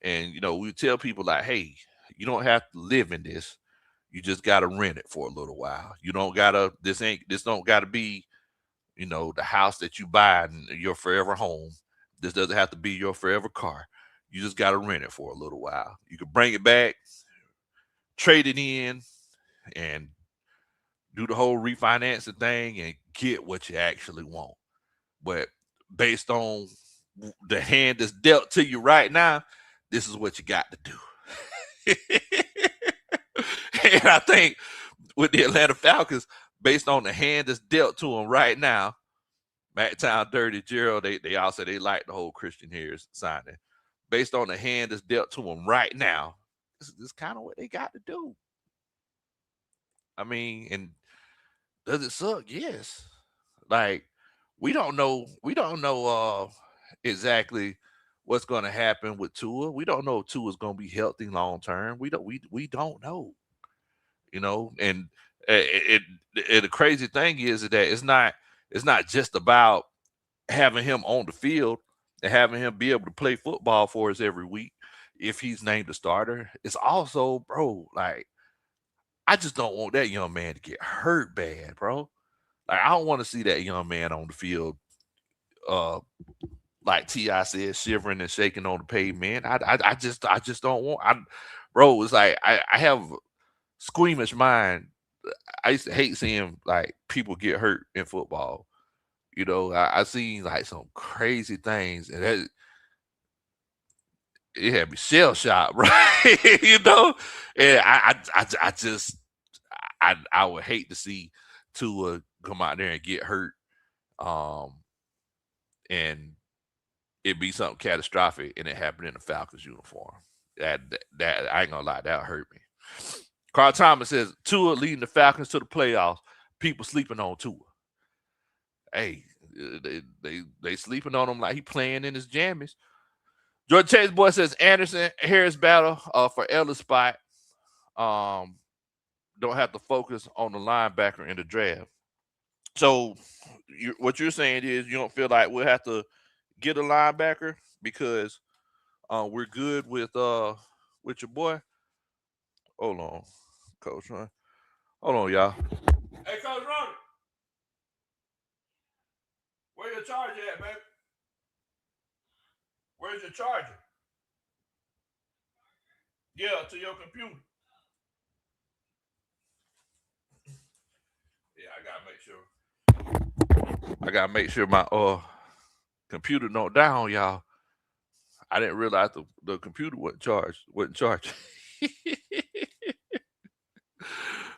And we tell people like, hey, you don't have to live in this. You just gotta rent it for a little while. You don't gotta. This don't gotta be, the house that you buy and your forever home. This doesn't have to be your forever car. You just gotta rent it for a little while. You can bring it back, trade it in, and do the whole refinancing thing and get what you actually want. But based on the hand that's dealt to you right now, this is what you got to do. And I think with the Atlanta Falcons, based on the hand that's dealt to them right now, Matt Dirty, Gerald, they all say they like the whole Christian Harris signing. Based on the hand that's dealt to them right now, this is kind of what they got to do. I mean, and does it suck? Yes. Like, we don't know exactly what's going to happen with Tua. We don't know if Tua's going to be healthy long term. We don't know. And the crazy thing is that it's not just about having him on the field and having him be able to play football for us every week if he's named a starter. It's also, bro, like, I just don't want that young man to get hurt bad, bro. Like, I don't want to see that young man on the field, like T.I. said, shivering and shaking on the pavement. I just don't want. Bro, it's like I have squeamish mind. I used to hate seeing like people get hurt in football. I seen like some crazy things, and it had me shell shocked, right? And I would hate to see Tua come out there and get hurt, and it be something catastrophic, and it happened in the Falcons uniform. That I ain't gonna lie, that hurt me. Carl Thomas says Tua leading the Falcons to the playoffs. People sleeping on Tua. Hey, they sleeping on him like he playing in his jammies. George Chase Boy says Anderson Harris battle for Ellis spot. Don't have to focus on the linebacker in the draft. So what you're saying is you don't feel like we'll have to get a linebacker because we're good with your boy. Hold on, Coach Ron. Hold on, y'all. Hey, Coach Ron, where your charger at, baby? Where's your charger? Yeah, to your computer. Yeah, I gotta make sure my computer don't down, y'all. I didn't realize the computer wasn't charged.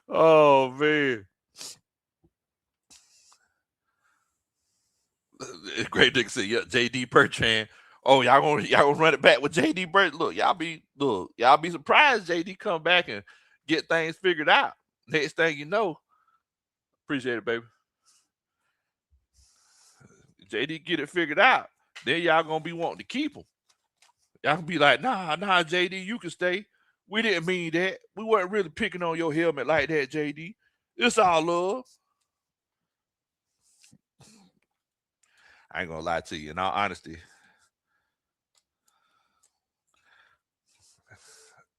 Oh man. Great Dick said, yeah, JD Bertrand. Oh, y'all gonna run it back with JD Bertrand. Look, y'all be surprised JD come back and get things figured out. Next thing you know, appreciate it, baby. JD get it figured out. Then y'all gonna be wanting to keep him. Y'all gonna be like, nah, JD, you can stay. We didn't mean that. We weren't really picking on your helmet like that, JD. It's all love. I ain't gonna lie to you. In all honesty,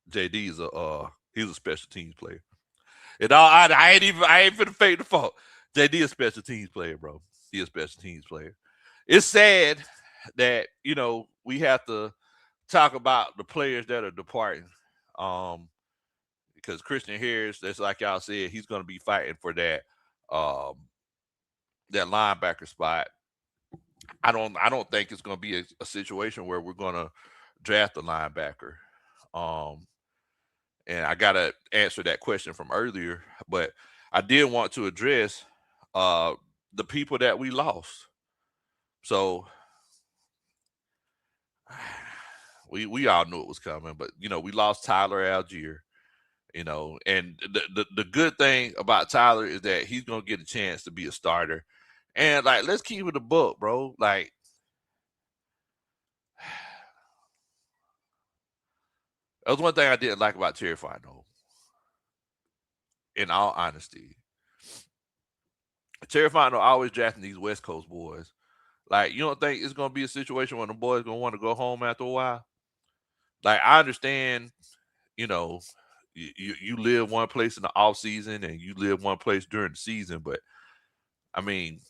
JD is he's a special teams player. In all honesty, I ain't finna fake the fault. JD is a special teams player, bro. He is a special teams player. It's sad that we have to talk about the players that are departing. Because Christian Harris, that's like y'all said, he's gonna be fighting for that linebacker spot. I don't think it's gonna be a situation where we're gonna draft a linebacker. Um, and I gotta answer that question from earlier, but I did want to address the people that we lost. So we all knew it was coming, but we lost Tyler Allgeier. And the good thing about Tyler is that he's gonna get a chance to be a starter. And like, let's keep it a book, bro. Like, that was one thing I didn't like about Terry Fontenot. In all honesty, Terry Fontenot always drafting these West Coast boys. Like, you don't think it's gonna be a situation where the boys gonna want to go home after a while? Like, I understand, you know, you live one place in the off season and you live one place during the season, but I mean,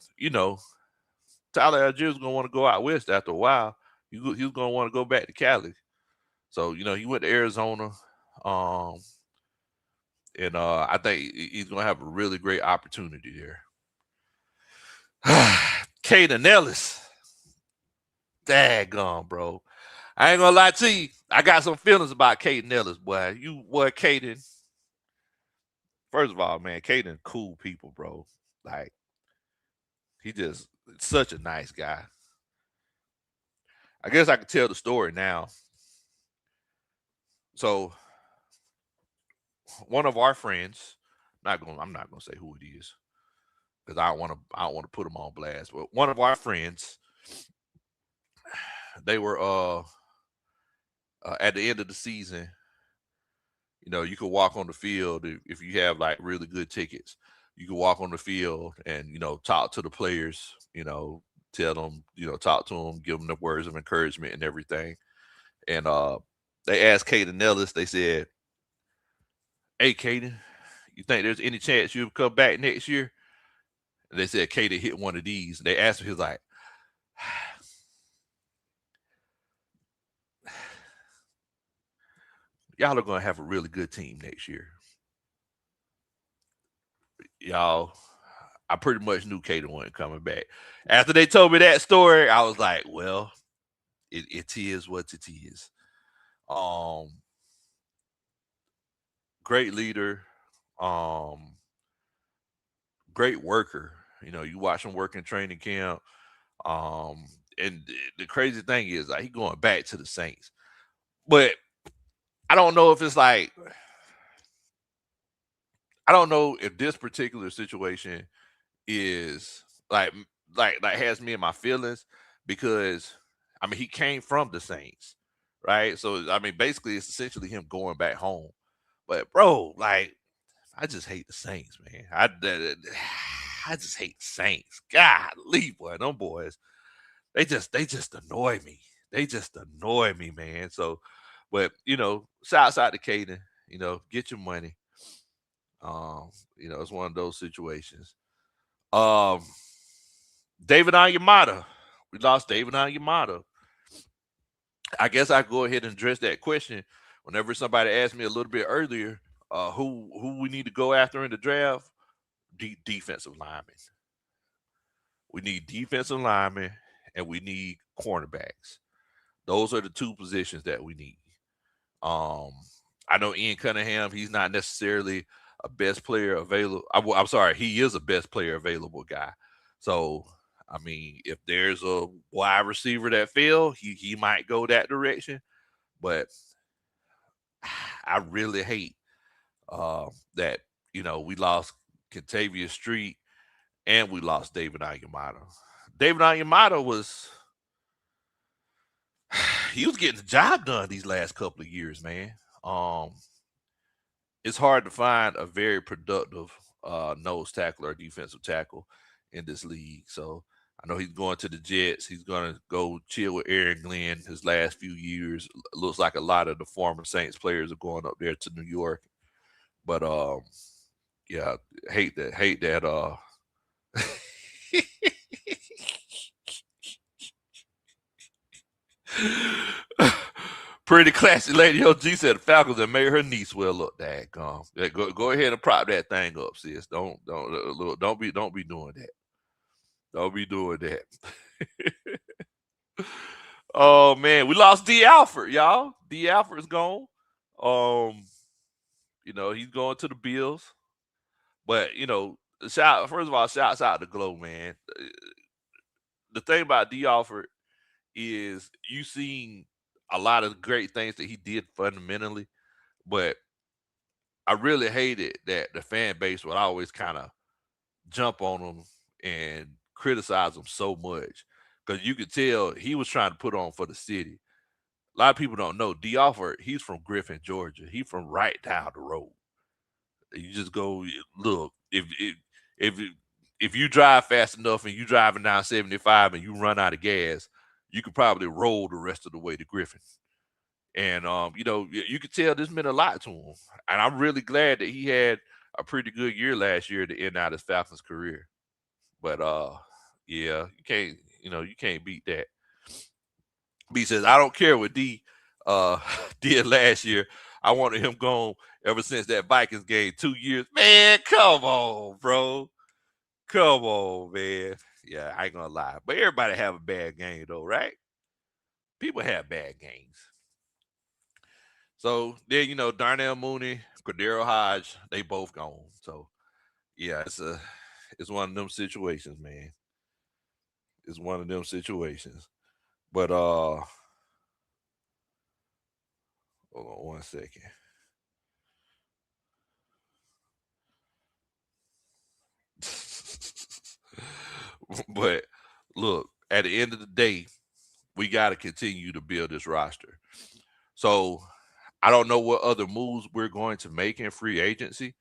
Tyler Algiers gonna want to go out west after a while. He was gonna want to go back to Cali. So he went to Arizona, um, and I think he's gonna have a really great opportunity there. Kaden Ellis, daggone, bro. I ain't gonna lie to you. I got some feelings about Kaden Ellis, boy. Kaden. First of all, man, Kaden, cool people, bro. Like, he just such a nice guy. I guess I could tell the story now. So, one of our friends, I'm not gonna say who it is because I don't want to put him on blast. But one of our friends, they were at the end of the season. You could walk on the field if you have like really good tickets. You could walk on the field and talk to the players. Tell them, talk to them, give them the words of encouragement and everything. And they asked Kaden Ellis. They said, "Hey, Kaden, you think there's any chance you'll come back next year?" And they said Kaden hit one of these. And they asked him, he was like, "Y'all are gonna have a really good team next year, y'all." I pretty much knew Kaden wasn't coming back. After they told me that story, I was like, "Well, it is what it is." Um, Great leader, um, great worker. You watch him work in training camp. And the crazy thing is, like, he going back to the Saints, but I don't know if it's like I don't know if this particular situation is like has me in my feelings because I mean he came from the Saints, right? So I mean basically it's essentially him going back home. But bro, like I just hate the Saints, man. I just hate Saints. Golly, boy, them boys. They just annoy me. They just annoy me, man. So, but shouts out to Kaden. Get your money. It's one of those situations. Um, David Onyemata. We lost David Onyemata. I guess I go ahead and address that question whenever somebody asked me a little bit earlier, who we need to go after in the draft. Defensive linemen. We need defensive linemen and we need cornerbacks. Those are the two positions that we need. I know Ian Cunningham, he's not necessarily a best player available. I'm sorry, he is a best player available guy. So, I mean, if there's a wide receiver that fell, he might go that direction. But I really hate that, we lost Kentavious Street and we lost David Onyemata. David Onyemata he was getting the job done these last couple of years, man. It's hard to find a very productive nose tackle or defensive tackle in this league. So I know he's going to the Jets. He's going to go chill with Aaron Glenn his last few years. Looks like a lot of the former Saints players are going up there to New York. But yeah, hate that. Pretty classy lady OG said the Falcons that made her knee swell up. Daggone. Yeah, go ahead and prop that thing up, sis. Don't be doing that. Don't be doing that. Oh man, we lost D Alford, y'all. D Alford's gone. He's going to the Bills. But first of all, shouts out to Glow, man. The thing about D Alford is you seen a lot of great things that he did fundamentally, but I really hated that the fan base would always kind of jump on him and criticize him so much because you could tell he was trying to put on for the city. A lot of people don't know D. Alford, he's from Griffin, Georgia. He's from right down the road. You just go look if you drive fast enough and you driving down 75 and you run out of gas, you could probably roll the rest of the way to Griffin. And you could tell this meant a lot to him. And I'm really glad that he had a pretty good year last year to end out his Falcons career. But yeah, you can't beat that. B says, I don't care what D did last year. I wanted him gone ever since that Vikings game 2 years. Man, come on, bro. Come on, man. Yeah, I ain't gonna lie. But everybody have a bad game though, right? People have bad games. So then, Darnell Mooney, Cordero Hodge, they both gone. So yeah, it's one of them situations, man. It's one of them situations. But hold on one second. But look, at the end of the day, we got to continue to build this roster. So I don't know what other moves we're going to make in free agency.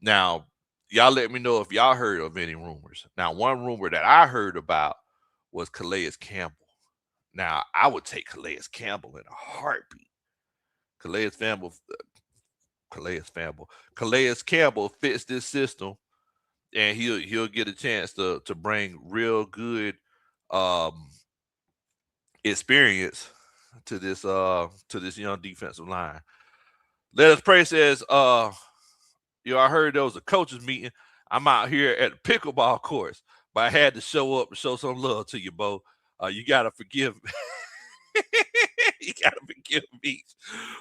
Now, y'all let me know if y'all heard of any rumors. Now, one rumor that I heard about was Calais Campbell. Now, I would take Calais Campbell in a heartbeat. Calais Campbell fits this system, and he'll get a chance to bring real good experience to this young defensive line. Let Us Pray says, I heard there was a coaches meeting. I'm out here at the pickleball course, but I had to show up and show some love to you, Bo. You gotta forgive me. You gotta forgive me.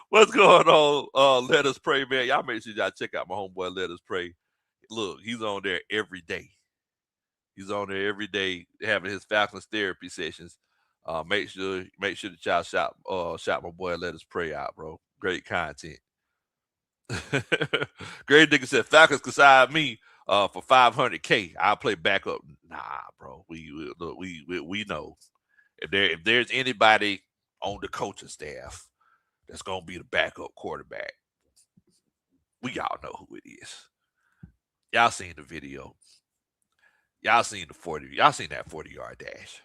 What's going on? Let Us Pray, man. Y'all make sure y'all check out my homeboy. Let Us Pray. Look, he's on there every day. He's on there every day having his Falcons therapy sessions. Make sure that y'all shout my boy. Let Us Pray out, bro. Great content. Great nigga said Falcons could sign me for $500K. I'll play backup. Nah, bro. We know if there's anybody on the coaching staff that's gonna be the backup quarterback, we all know who it is. Y'all seen the video. Y'all seen the 40. Y'all seen that 40-yard dash.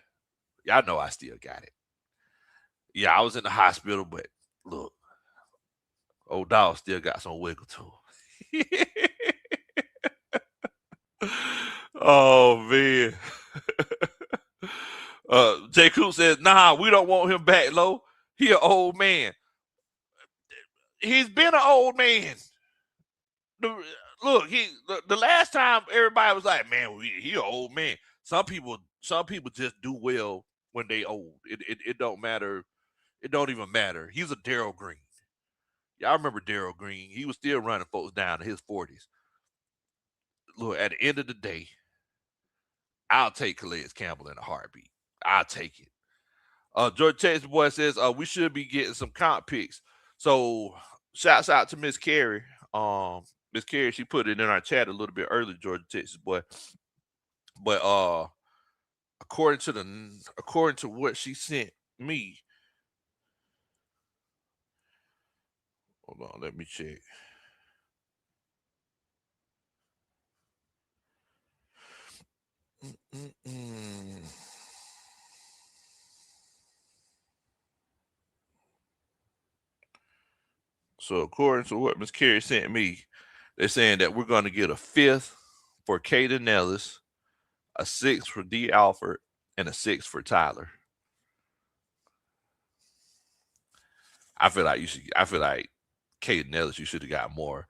Y'all know I still got it. Yeah, I was in the hospital, but look, old dog still got some wiggle to him. Oh man. J. Coop says, nah, we don't want him back, Low. He an old man. He's been an old man. Look, the last time everybody was like, man, he an old man. Some people just do well when they old. It don't matter. It don't even matter. He's a Darryl Green. Y'all remember Darryl Green? He was still running folks down in his 40s. Look, at the end of the day, I'll take Calais Campbell in a heartbeat. I'll take it. George Texas boy says we should be getting some comp picks. So shouts out to Miss Carey. Miss Carey, she put it in our chat a little bit earlier, Georgia Texas boy. But according to what she sent me, hold on, let me check. So according to what Miss Carey sent me, they're saying that we're going to get a 5th for Kaden Ellis, a 6th for D. Alford, and a 6th for Tyler. I feel like Kaden Ellis, you should have got more.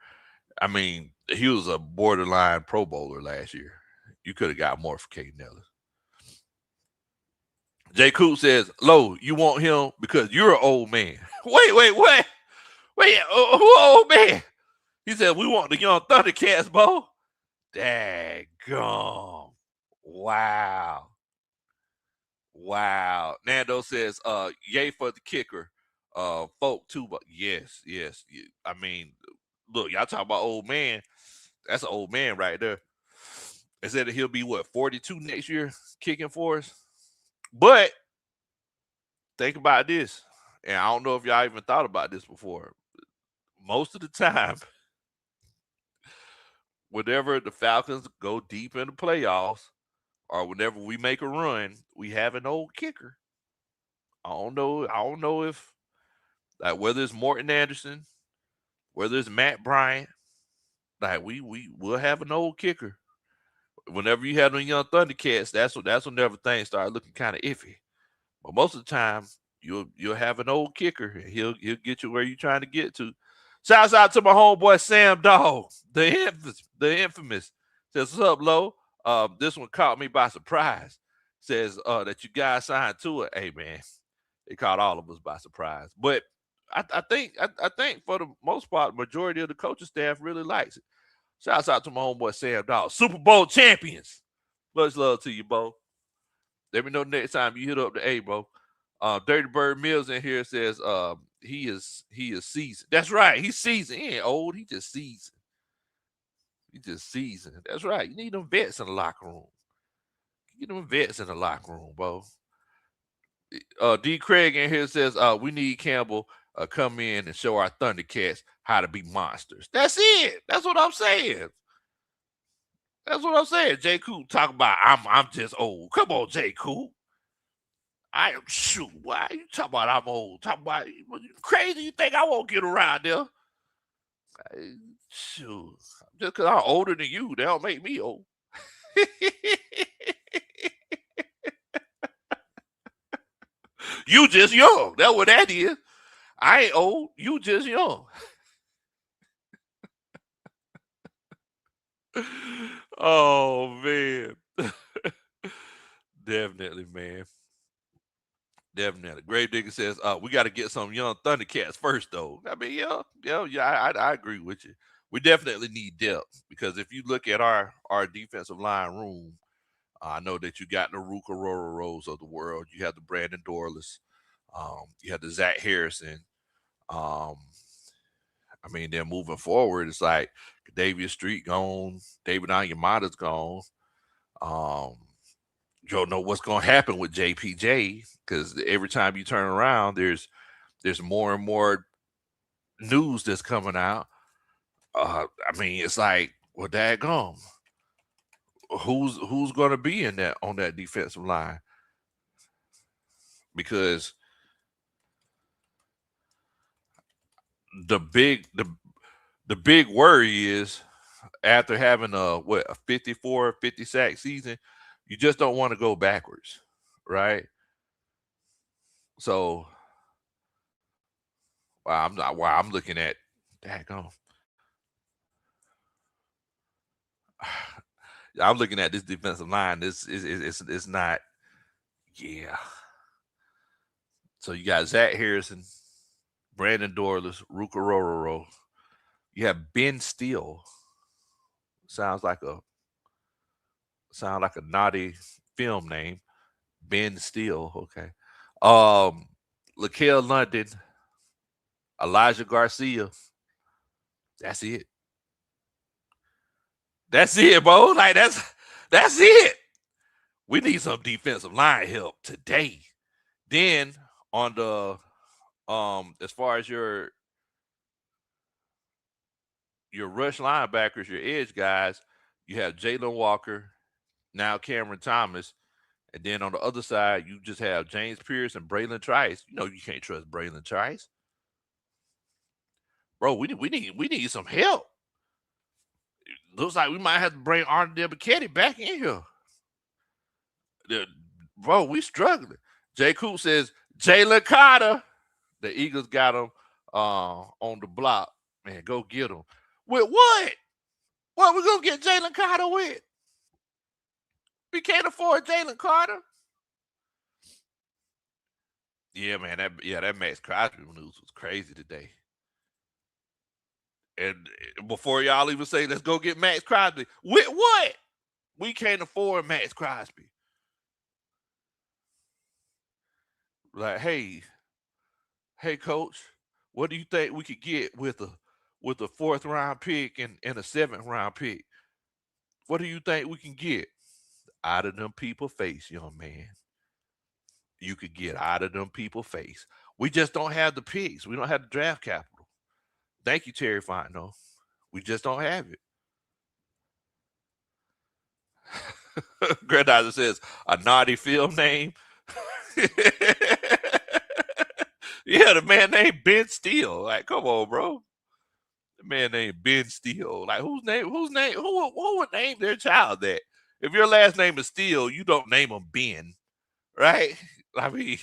I mean, he was a borderline Pro Bowler last year. You could have got more for Kaden Ellis. J. Coop says, Lo, you want him because you're an old man. Wait, what? Wait, who old man? He said, we want the young Thundercats, Bo. Daggum. Wow. Nando says, yay for the kicker. Folk too, but yes. I mean, look, y'all talk about old man. That's an old man right there. They said that he'll be 42 next year kicking for us. But think about this, and I don't know if y'all even thought about this before. Most of the time, whenever the Falcons go deep in the playoffs, or whenever we make a run, we have an old kicker. I don't know if like whether it's Morton Anderson, whether it's Matt Bryant, like we'll have an old kicker. Whenever you have them young Thundercats, that's whenever things start looking kind of iffy. But most of the time, you'll have an old kicker. And he'll get you where you're trying to get to. Shouts out to my homeboy Sam Dog, the infamous. Says, what's up, Lo? This one caught me by surprise. Says that you guys signed to it. Hey man, it caught all of us by surprise. But I think for the most part, the majority of the coaching staff really likes it. Shouts out to my homeboy Sam Dog. Super Bowl champions. Much love to you, Bo. Let me know next time you hit up the A, bro. Dirty Bird Mills in here says he is seasoned. That's right. He's seasoned. He ain't old. He just seasoned. That's right. You need them vets in the locker room. Get them vets in the locker room, bro. D. Craig in here says we need Campbell come in and show our Thundercats how to be monsters. That's it. That's what I'm saying. J. Coop talk about I'm just old. Come on, J. Coop. I am shoot. Why you talking about I'm old? Talking about crazy? You think I won't get around there? Shoot. Just because I'm older than you, that don't make me old. You just young. That's what that is. I ain't old. You just young. Oh man. Definitely, man. Definitely. Grave Digger says, we got to get some young Thundercats first, though. I mean, I agree with you. We definitely need depth because if you look at our defensive line room, I know that you got the Ruka Roro of the world. You have the Brandon Dorless. You have the Zach Harrison. I mean, then moving forward, it's like Davius Street gone, David Onyemata's gone. You don't know what's going to happen with JPJ because every time you turn around, there's more and more news that's coming out. I mean, it's like, well, daggone. who's going to be in that on that defensive line? Because the big worry is after having a 54, 50 sack season, you just don't want to go backwards, right? So I'm looking at daggone. I'm looking at this defensive line. This is it's not, yeah. So you got Zach Harrison, Brandon Dorless, Ruka Rororo. You have Ben Steele. Sounds like a naughty film name. Ben Steele. Okay. Laquel London, Elijah Garcia. That's it. That's it, bro. Like that's it. We need some defensive line help today. Then on the as far as your rush linebackers, your edge guys, you have Jalen Walker, now Cameron Thomas, and then on the other side, you just have James Pierce and Braylon Trice. You know you can't trust Braylon Trice. Bro, we need some help. Looks like we might have to bring Arnold Bichetti back in here. Bro, we struggling. Jay Coop says Jalen Carter. The Eagles got him on the block. Man, go get him. With what? What we gonna get Jalen Carter with? We can't afford Jalen Carter. Yeah, man. That Max Crosby news was crazy today. And before y'all even say, let's go get Max Crosby. With what? We can't afford Max Crosby. Like, hey, coach, what do you think we could get with a 4th round pick and a 7th round pick? What do you think we can get out of them people face, young man? You could get out of them people face. We just don't have the picks. We don't have the draft capital. Thank you, Terry Fontenot. We just don't have it. Grandizer says a naughty film name. Yeah, the man named Ben Steele. Like, come on, bro. The man named Ben Steele. Like, who would name their child that? If your last name is Steele, you don't name him Ben, right? I mean,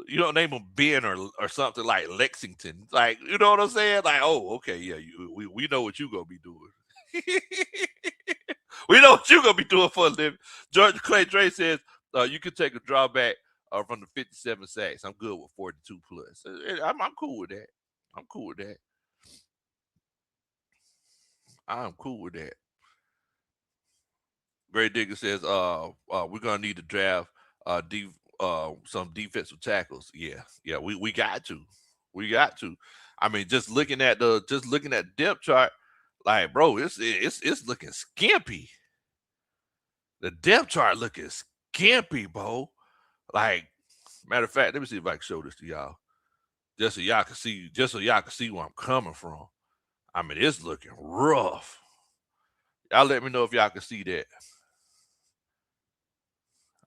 you don't name him Ben or something like Lexington. Like, you know what I'm saying? Like, oh, okay, yeah, we know what you gonna be doing. We know what you gonna be doing for a living. George Clay Dre says you can take a drawback from the 57 sacks. I'm good with 42 plus. I'm cool with that. I'm cool with that. I'm cool with that. Gray Digger says we're gonna need to draft some defensive tackles. Yeah, we got to. We got to. I mean, just looking at the depth chart, like, bro, it's looking skimpy. The depth chart looking skimpy, bro. Like, matter of fact, let me see if I can show this to y'all. Just so y'all can see where I'm coming from. I mean, it's looking rough. Y'all let me know if y'all can see that.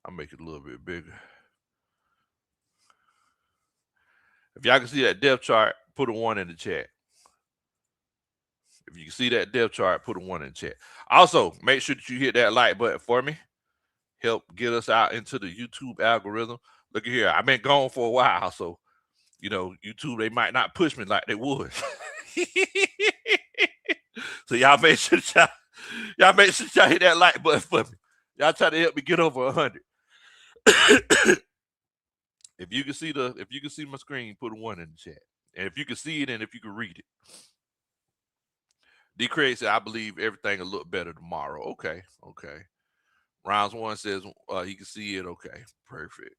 I'll make it a little bit bigger. If y'all can see that depth chart, put a 1 in the chat. If you can see that depth chart, put a 1 in the chat. Also, make sure that you hit that like button for me. Help get us out into the YouTube algorithm. Look at here. I've been gone for a while, so YouTube, they might not push me like they would. So y'all make sure y'all hit that like button for me. Y'all try to help me get over 100. If you can see my screen, put a 1 in the chat. And if you can see it and if you can read it. D. Craig said, I believe everything will look better tomorrow. Okay. Rounds 1 says he can see it. Okay. Perfect.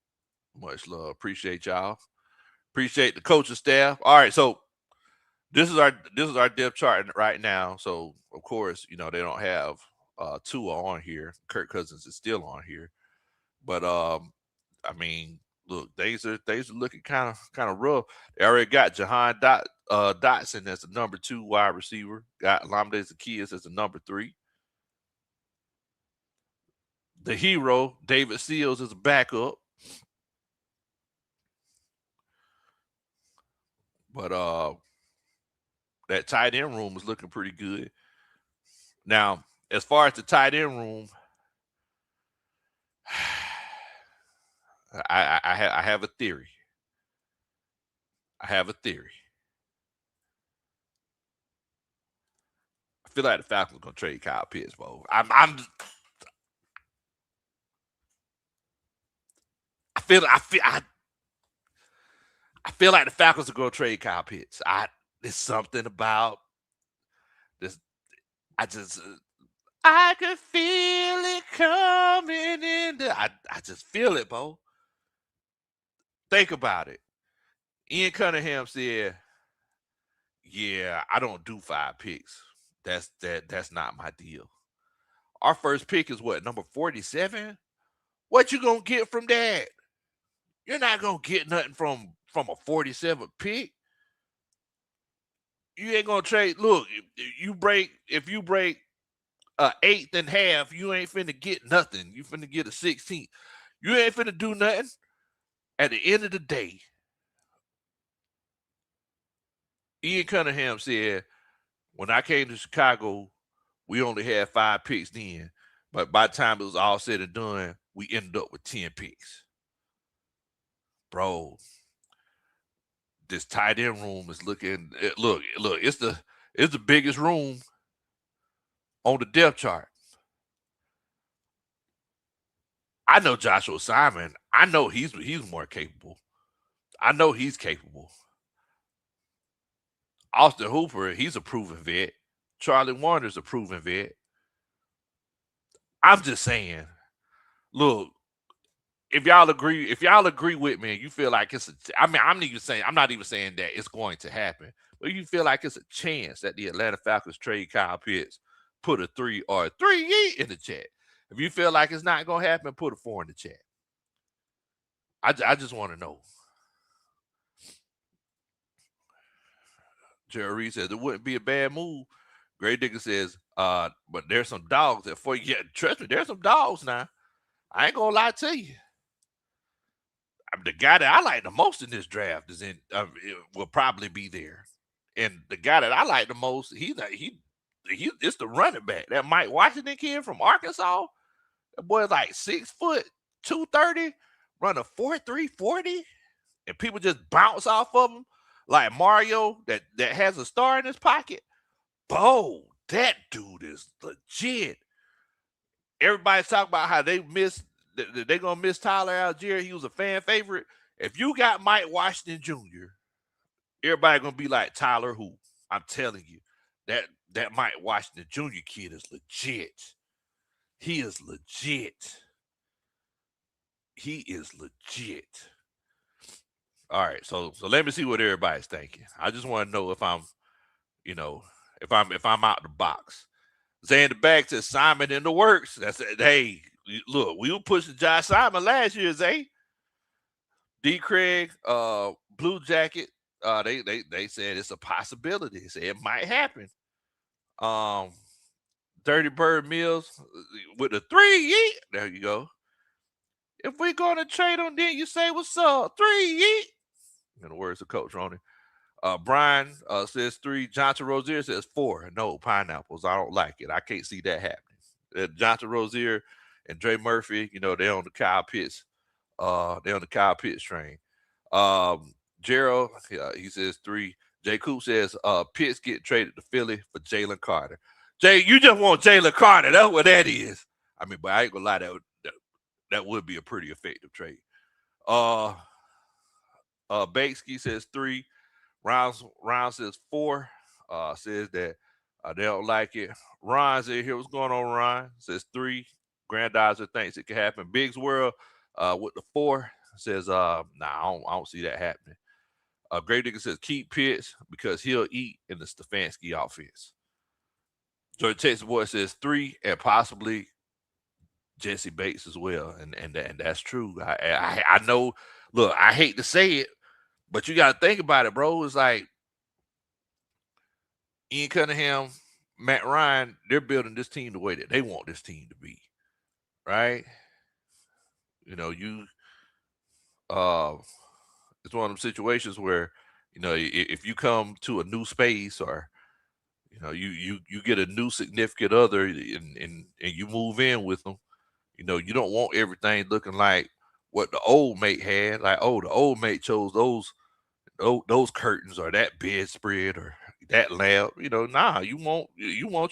Much love. Appreciate y'all. Appreciate the coaching staff. All right, so this is our depth chart right now. So of course, they don't have Tua on here. Kirk Cousins is still on here. But I mean, look, things are looking kind of rough. They already got Jahan Dotson as the number 2 wide receiver. Got Lamde Zaccheaus as the number 3. the hero, David Seals, is a backup. But that tight end room is looking pretty good. Now, as far as the tight end room, I have a theory. I have a theory. I feel like the Falcons are gonna trade Kyle Pitts, bro. I feel like the Falcons are gonna trade Kyle Pitts. There's something about this. I can feel it coming in. I just feel it, bro. Think about it. Ian Cunningham said, "Yeah, I don't do 5 picks. That's not my deal. Our first pick is what, number 47? What you gonna get from that? You're not gonna get nothing from a 47 pick. You ain't gonna trade. Look, if you break eighth and half, you ain't finna get nothing. You finna get a 16th. You ain't finna do nothing. At the end of the day, Ian Cunningham said, when I came to Chicago, we only had 5 picks then. But by the time it was all said and done, we ended up with 10 picks. Bro, this tight end room is looking. Look, it's the biggest room on the depth chart. I know Joshua Simon. I know he's more capable. I know he's capable. Austin Hooper, he's a proven vet. Charlie Warner's a proven vet. I'm just saying, look, if y'all agree with me and you feel like I'm not even saying that it's going to happen, but you feel like it's a chance that the Atlanta Falcons trade Kyle Pitts, put a 3 or a 3 in the chat. If you feel like it's not going to happen, put a 4 in the chat. I just want to know. Jerry Reed says it wouldn't be a bad move. Gray Digger says, but there's some dogs that for you. Yeah, trust me, there's some dogs now. I ain't gonna lie to you. The guy that I like the most in this draft will probably be there. And the guy that I like the most, he it's the running back. That Mike Washington kid from Arkansas. That boy is like 6 foot, 230, run a 4.3 40, and people just bounce off of him like Mario that has a star in his pocket. Bo, that dude is legit. Everybody's talking about how they're gonna miss Tyler Allgeier. He was a fan favorite. If you got Mike Washington Jr., everybody gonna be like, Tyler who? I'm telling you, that Mike Washington Jr. kid is legit. He is legit. He is legit. All right, so let me see what everybody's thinking. I just want to know if I'm out the box. Zay in the back says Simon in the works. That's it. Hey, look, we were pushing Josh Simon last year, Zay. D. Craig, Blue Jacket, they said it's a possibility. They said it might happen. Dirty Bird Mills with a 3. There you go. If we're gonna trade on, then you say what's up? 3. In the words of Coach Ronnie. Brian says 3. Johnson Rozier says 4. No, pineapples. I don't like it. I can't see that happening. Johnson Rozier and Dre Murphy, they're on the Kyle Pitts. They're on the Kyle Pitts train. Gerald, he says 3. Jay Coop says Pitts get traded to Philly for Jalen Carter. Jay, you just want Jalen Carter. That's what that is. I mean, but I ain't gonna lie, that would be a pretty effective trade. Bakesky says 3. Ron says 4. Says that they don't like it. Ron said, here, what's going on, Ron? Says 3. Grandizer thinks it can happen. Biggs World with the 4 says, nah, I don't see that happening. Great Digger says, keep Pitts because he'll eat in the Stefanski offense. George Texas Boy says 3 and possibly Jesse Bates as well. And that's true. I know, look, I hate to say it, but you got to think about it, bro. It's like Ian Cunningham, Matt Ryan, they're building this team the way that they want this team to be. right? You it's one of them situations where, if you come to a new space, or you get a new significant other, and you move in with them, you don't want everything looking like what the old mate had. Like, oh, the old mate chose those curtains, or that bedspread, or that lamp. Nah, you want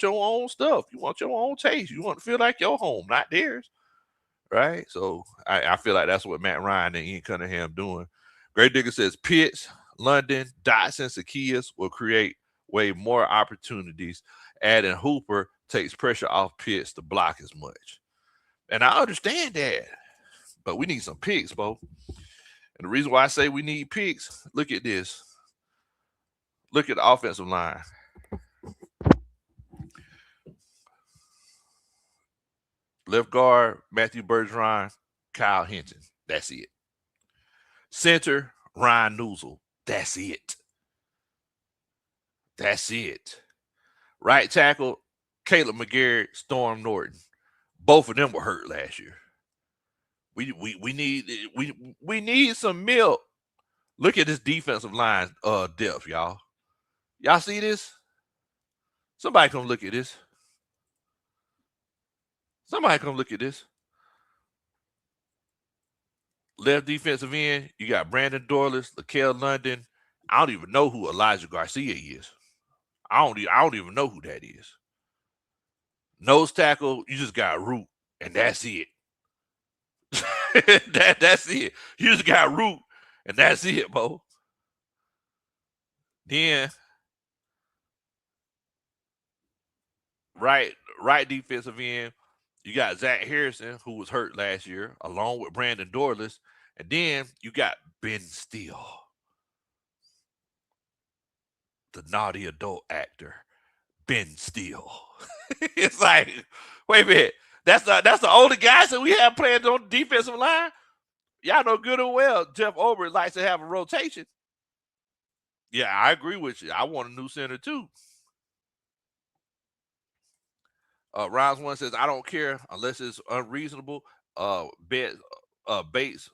your own stuff. You want your own taste. You want to feel like your home, not theirs. Right? So I feel like that's what Matt Ryan and Ian Cunningham doing. Great Digger says Pitts, London, Dotson, Zacchaeus will create way more opportunities. Adding Hooper takes pressure off Pitts to block as much. And I understand that. But we need some picks, Bo. And the reason why I say we need picks, look at this. Look at the offensive line. Left guard, Matthew Bergeron, Kyle Hinton. That's it. Center, Ryan Newsel. That's it. That's it. Right tackle, Caleb McGarrett, Storm Norton. Both of them were hurt last year. We need some milk. Look at this defensive line depth, y'all. Y'all see this? Somebody come look at this. Somebody come look at this. Left defensive end, you got Brandon Dorless, Lakel London. I don't even know who Elijah Garcia is. I don't even know who that is. Nose tackle, you just got Root, and that's it. That's it. You just got Root, and that's it, Bo. Then right defensive end, you got Zach Harrison, who was hurt last year, along with Brandon Dorless, and then you got Ben Steele, the naughty adult actor, Ben Steele. It's like, wait a minute, that's the only guys that we have playing on the defensive line. Y'all know good and well Jeff Ober likes to have a rotation. Yeah, I agree with you. I want a new center too. Rounds one says, I don't care unless it's unreasonable. Bates,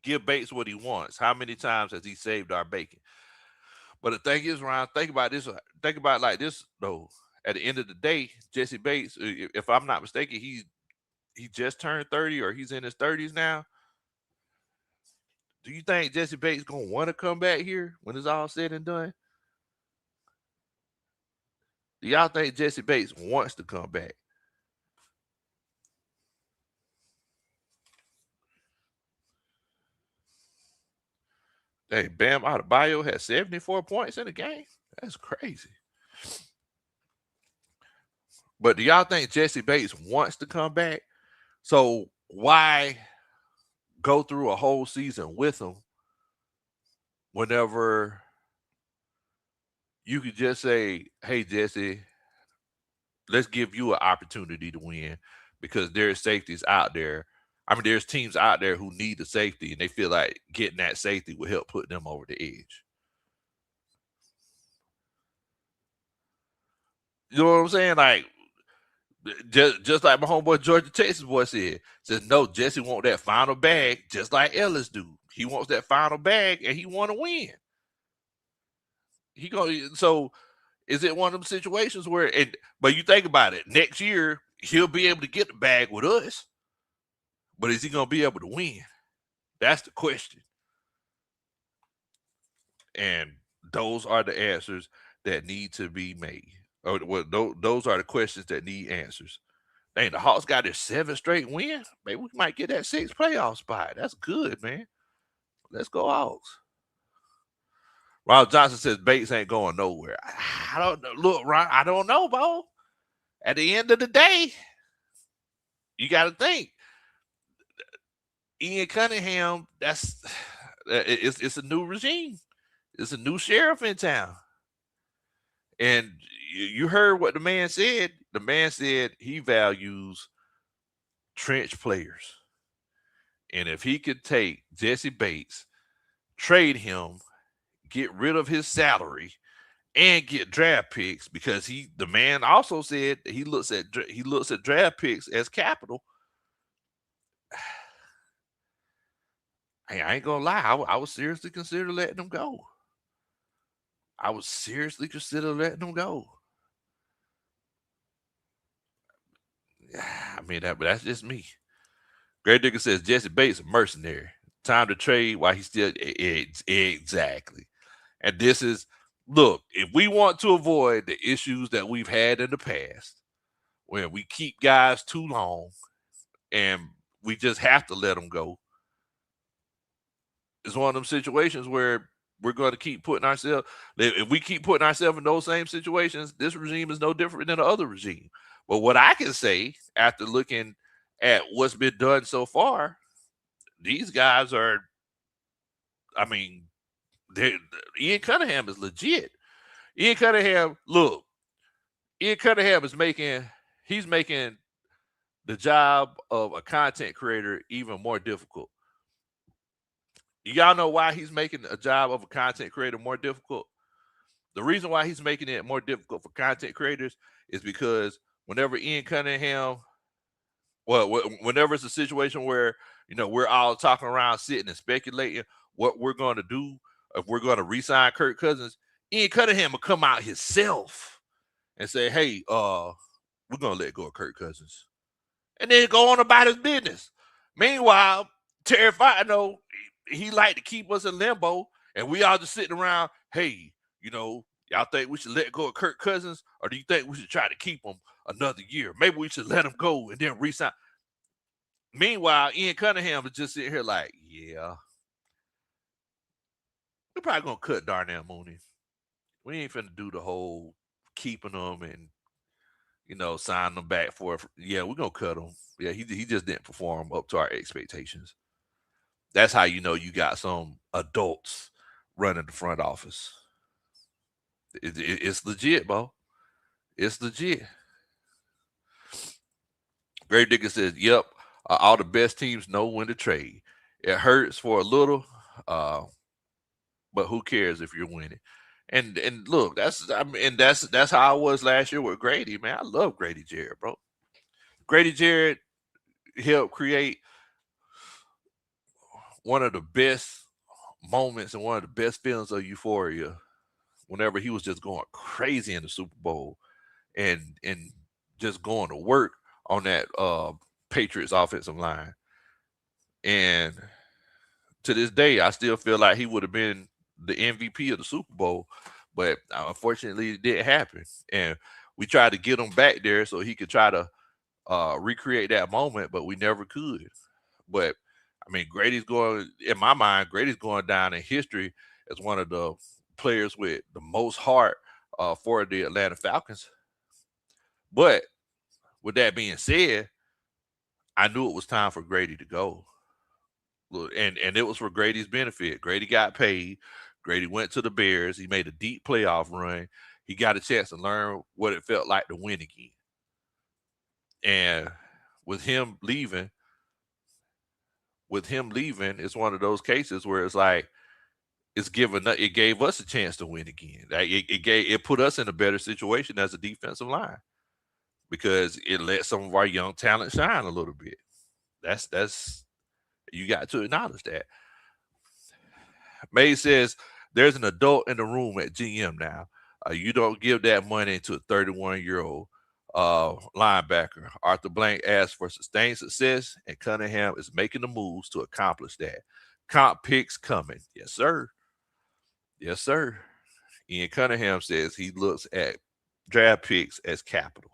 give Bates what he wants. How many times has he saved our bacon? But the thing is, Ryan, think about this. Think about it like this, though. At the end of the day, Jesse Bates, if I'm not mistaken, he just turned 30, or he's in his 30s now. Do you think Jesse Bates gonna want to come back here when it's all said and done? Do y'all think Jesse Bates wants to come back? Hey, Bam Adebayo had 74 points in the game. That's crazy. But do y'all think Jesse Bates wants to come back? So why go through a whole season with him whenever you could just say, hey, Jesse, let's give you an opportunity to win, because there's safeties out there. I mean, there's teams out there who need the safety, and they feel like getting that safety will help put them over the edge. You know what I'm saying? Like, just like my homeboy Georgia Texas boy says, no, Jesse want that final bag, just like Ellis do. He wants that final bag, and he want to win. So is it one of them situations where but you think about it, next year he'll be able to get the bag with us, but is he gonna be able to win? That's the question. And those are the answers that need to be made. Or those are the questions that need answers. Dang, the Hawks got their 7th straight win. Maybe we might get that 6th playoff spot. That's good, man. Let's go Hawks. Ronald Johnson says Bates ain't going nowhere. I don't know. Look, Ron, I don't know, Bo. At the end of the day, you got to think. Ian Cunningham, it's a new regime. It's a new sheriff in town. And you heard what the man said. The man said he values trench players. And if he could take Jesse Bates, trade him, get rid of his salary, and get draft picks, because the man also said he looks at draft picks as capital. Hey, I ain't gonna lie, I would seriously consider letting them go. I would seriously consider letting them go. I mean, that's just me. Greg Dicker says Jesse Bates a mercenary. Time to trade while he's still exactly. And this is, look, if we want to avoid the issues that we've had in the past, where we keep guys too long and we just have to let them go, it's one of them situations where we're going to keep putting ourselves, if we keep putting ourselves in those same situations, this regime is no different than the other regime. But what I can say after looking at what's been done so far, these guys are, I mean, Ian Cunningham is legit. Ian Cunningham is making the job of a content creator even more difficult. Y'all know why he's making a job of a content creator more difficult? The reason why he's making it more difficult for content creators is because whenever Ian Cunningham, whenever it's a situation where, we're all talking around sitting and speculating what we're going to do, if we're going to re-sign Kirk Cousins, Ian Cunningham will come out himself and say, hey, we're going to let go of Kirk Cousins. And then go on about his business. Meanwhile, Terry Fontenot, he like to keep us in limbo, and we all just sitting around, hey, y'all think we should let go of Kirk Cousins, or do you think we should try to keep him another year? Maybe we should let him go and then re-sign. Meanwhile, Ian Cunningham is just sitting here like, yeah, we're probably going to cut Darnell Mooney. We ain't finna do the whole keeping them and, sign them back for, yeah, we're going to cut him. Yeah, he just didn't perform up to our expectations. That's how you got some adults running the front office. It's legit, bro. It's legit. Greg Dickens says, yep, all the best teams know when to trade. It hurts for a little, but who cares if you're winning? And look, that's how I was last year with Grady, man. I love Grady Jarrett, bro. Grady Jarrett helped create one of the best moments and one of the best feelings of euphoria whenever he was just going crazy in the Super Bowl and just going to work on that Patriots offensive line. And to this day, I still feel like he would have been the MVP of the Super Bowl, but unfortunately it didn't happen. And we tried to get him back there so he could try to recreate that moment, but we never could. But I mean, in my mind, Grady's going down in history as one of the players with the most heart for the Atlanta Falcons. But with that being said, I knew it was time for Grady to go. And it was for Grady's benefit. Grady got paid. Grady went to the Bears. He made a deep playoff run. He got a chance to learn what it felt like to win again. And with him leaving, it's one of those cases where it's like it gave us a chance to win again. Like it put us in a better situation as a defensive line because it let some of our young talent shine a little bit. That's you got to acknowledge that. May says there's an adult in the room at GM now. You don't give that money to a 31-year-old linebacker. Arthur Blank asked for sustained success, and Cunningham is making the moves to accomplish that. Comp picks coming. Yes, sir. Yes, sir. Ian Cunningham says he looks at draft picks as capital.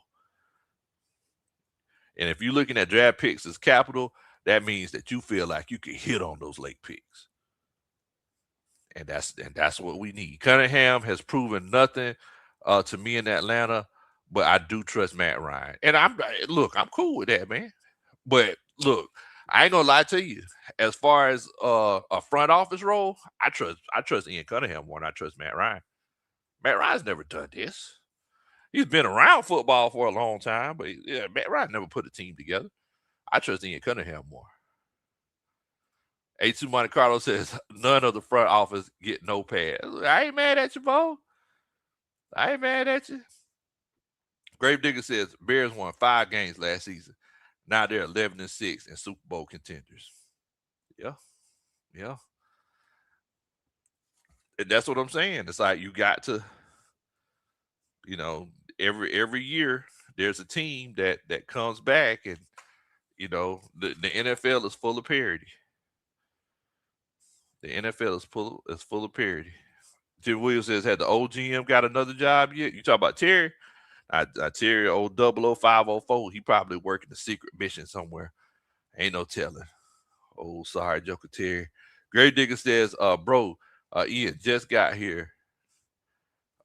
And if you're looking at draft picks as capital, that means that you feel like you can hit on those late picks. And that's what we need. Cunningham has proven nothing to me in Atlanta, but I do trust Matt Ryan. And I'm cool with that, man. But look, I ain't gonna lie to you. As far as a front office role, I trust Ian Cunningham more than I trust Matt Ryan. Matt Ryan's never done this. He's been around football for a long time, but yeah, Matt Ryan never put a team together. I trust Ian Cunningham more. A2 Monte Carlo says none of the front office get no pass. I ain't mad at you, Bo. I ain't mad at you. Gravedigger says Bears won 5 games last season. Now they're 11-6 and Super Bowl contenders. Yeah, yeah. And that's what I'm saying. It's like you got to, you know, every year there's a team that comes back, and the NFL is full of parity. The NFL is full of parity. Jim Williams says, had the old GM got another job yet? You talk about Terry? Terry, old 00504, he probably working a secret mission somewhere. Ain't no telling. Oh, sorry, Joker Terry. Grave Digger says, bro, Ian just got here.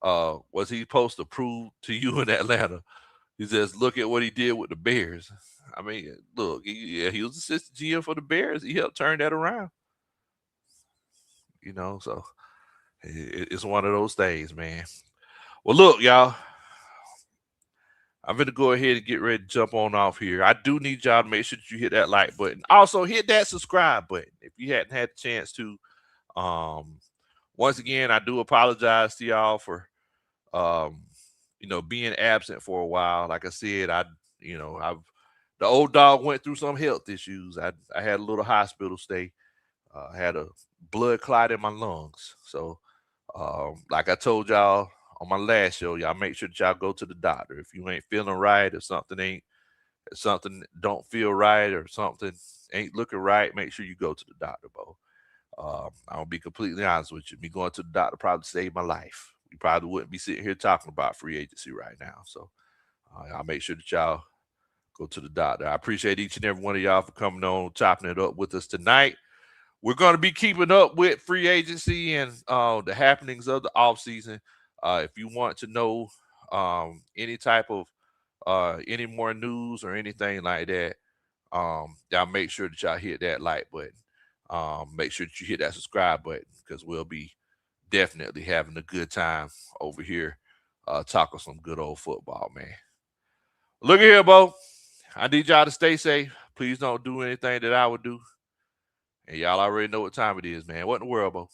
Was he supposed to prove to you in Atlanta? He says, look at what he did with the Bears. I mean, look, he was assistant GM for the Bears. He helped turn that around. So it's one of those things, man. Well, look, y'all. I'm going to go ahead and get ready to jump on off here. I do need y'all to make sure that you hit that like button. Also, hit that subscribe button if you hadn't had the chance to. Once again, I do apologize to y'all for, being absent for a while. Like I said, the old dog went through some health issues. I had a little hospital stay. I had a blood clot in my lungs. So, like I told y'all on my last show, y'all make sure that y'all go to the doctor. If you ain't feeling right, if something don't feel right, or something ain't looking right, make sure you go to the doctor, Bo. I'll be completely honest with you. Me going to the doctor probably saved my life. We probably wouldn't be sitting here talking about free agency right now. So I'll make sure that y'all go to the doctor. I appreciate each and every one of y'all for coming on, chopping it up with us tonight. We're going to be keeping up with free agency and the happenings of the offseason. If you want to know any type of any more news or anything like that, y'all make sure that y'all hit that like button. Make sure that you hit that subscribe button, because we'll be definitely having a good time over here talking some good old football, man. Look at here, Bo. I need y'all to stay safe. Please don't do anything that I would do. And y'all already know what time it is, man. What in the world, Bo?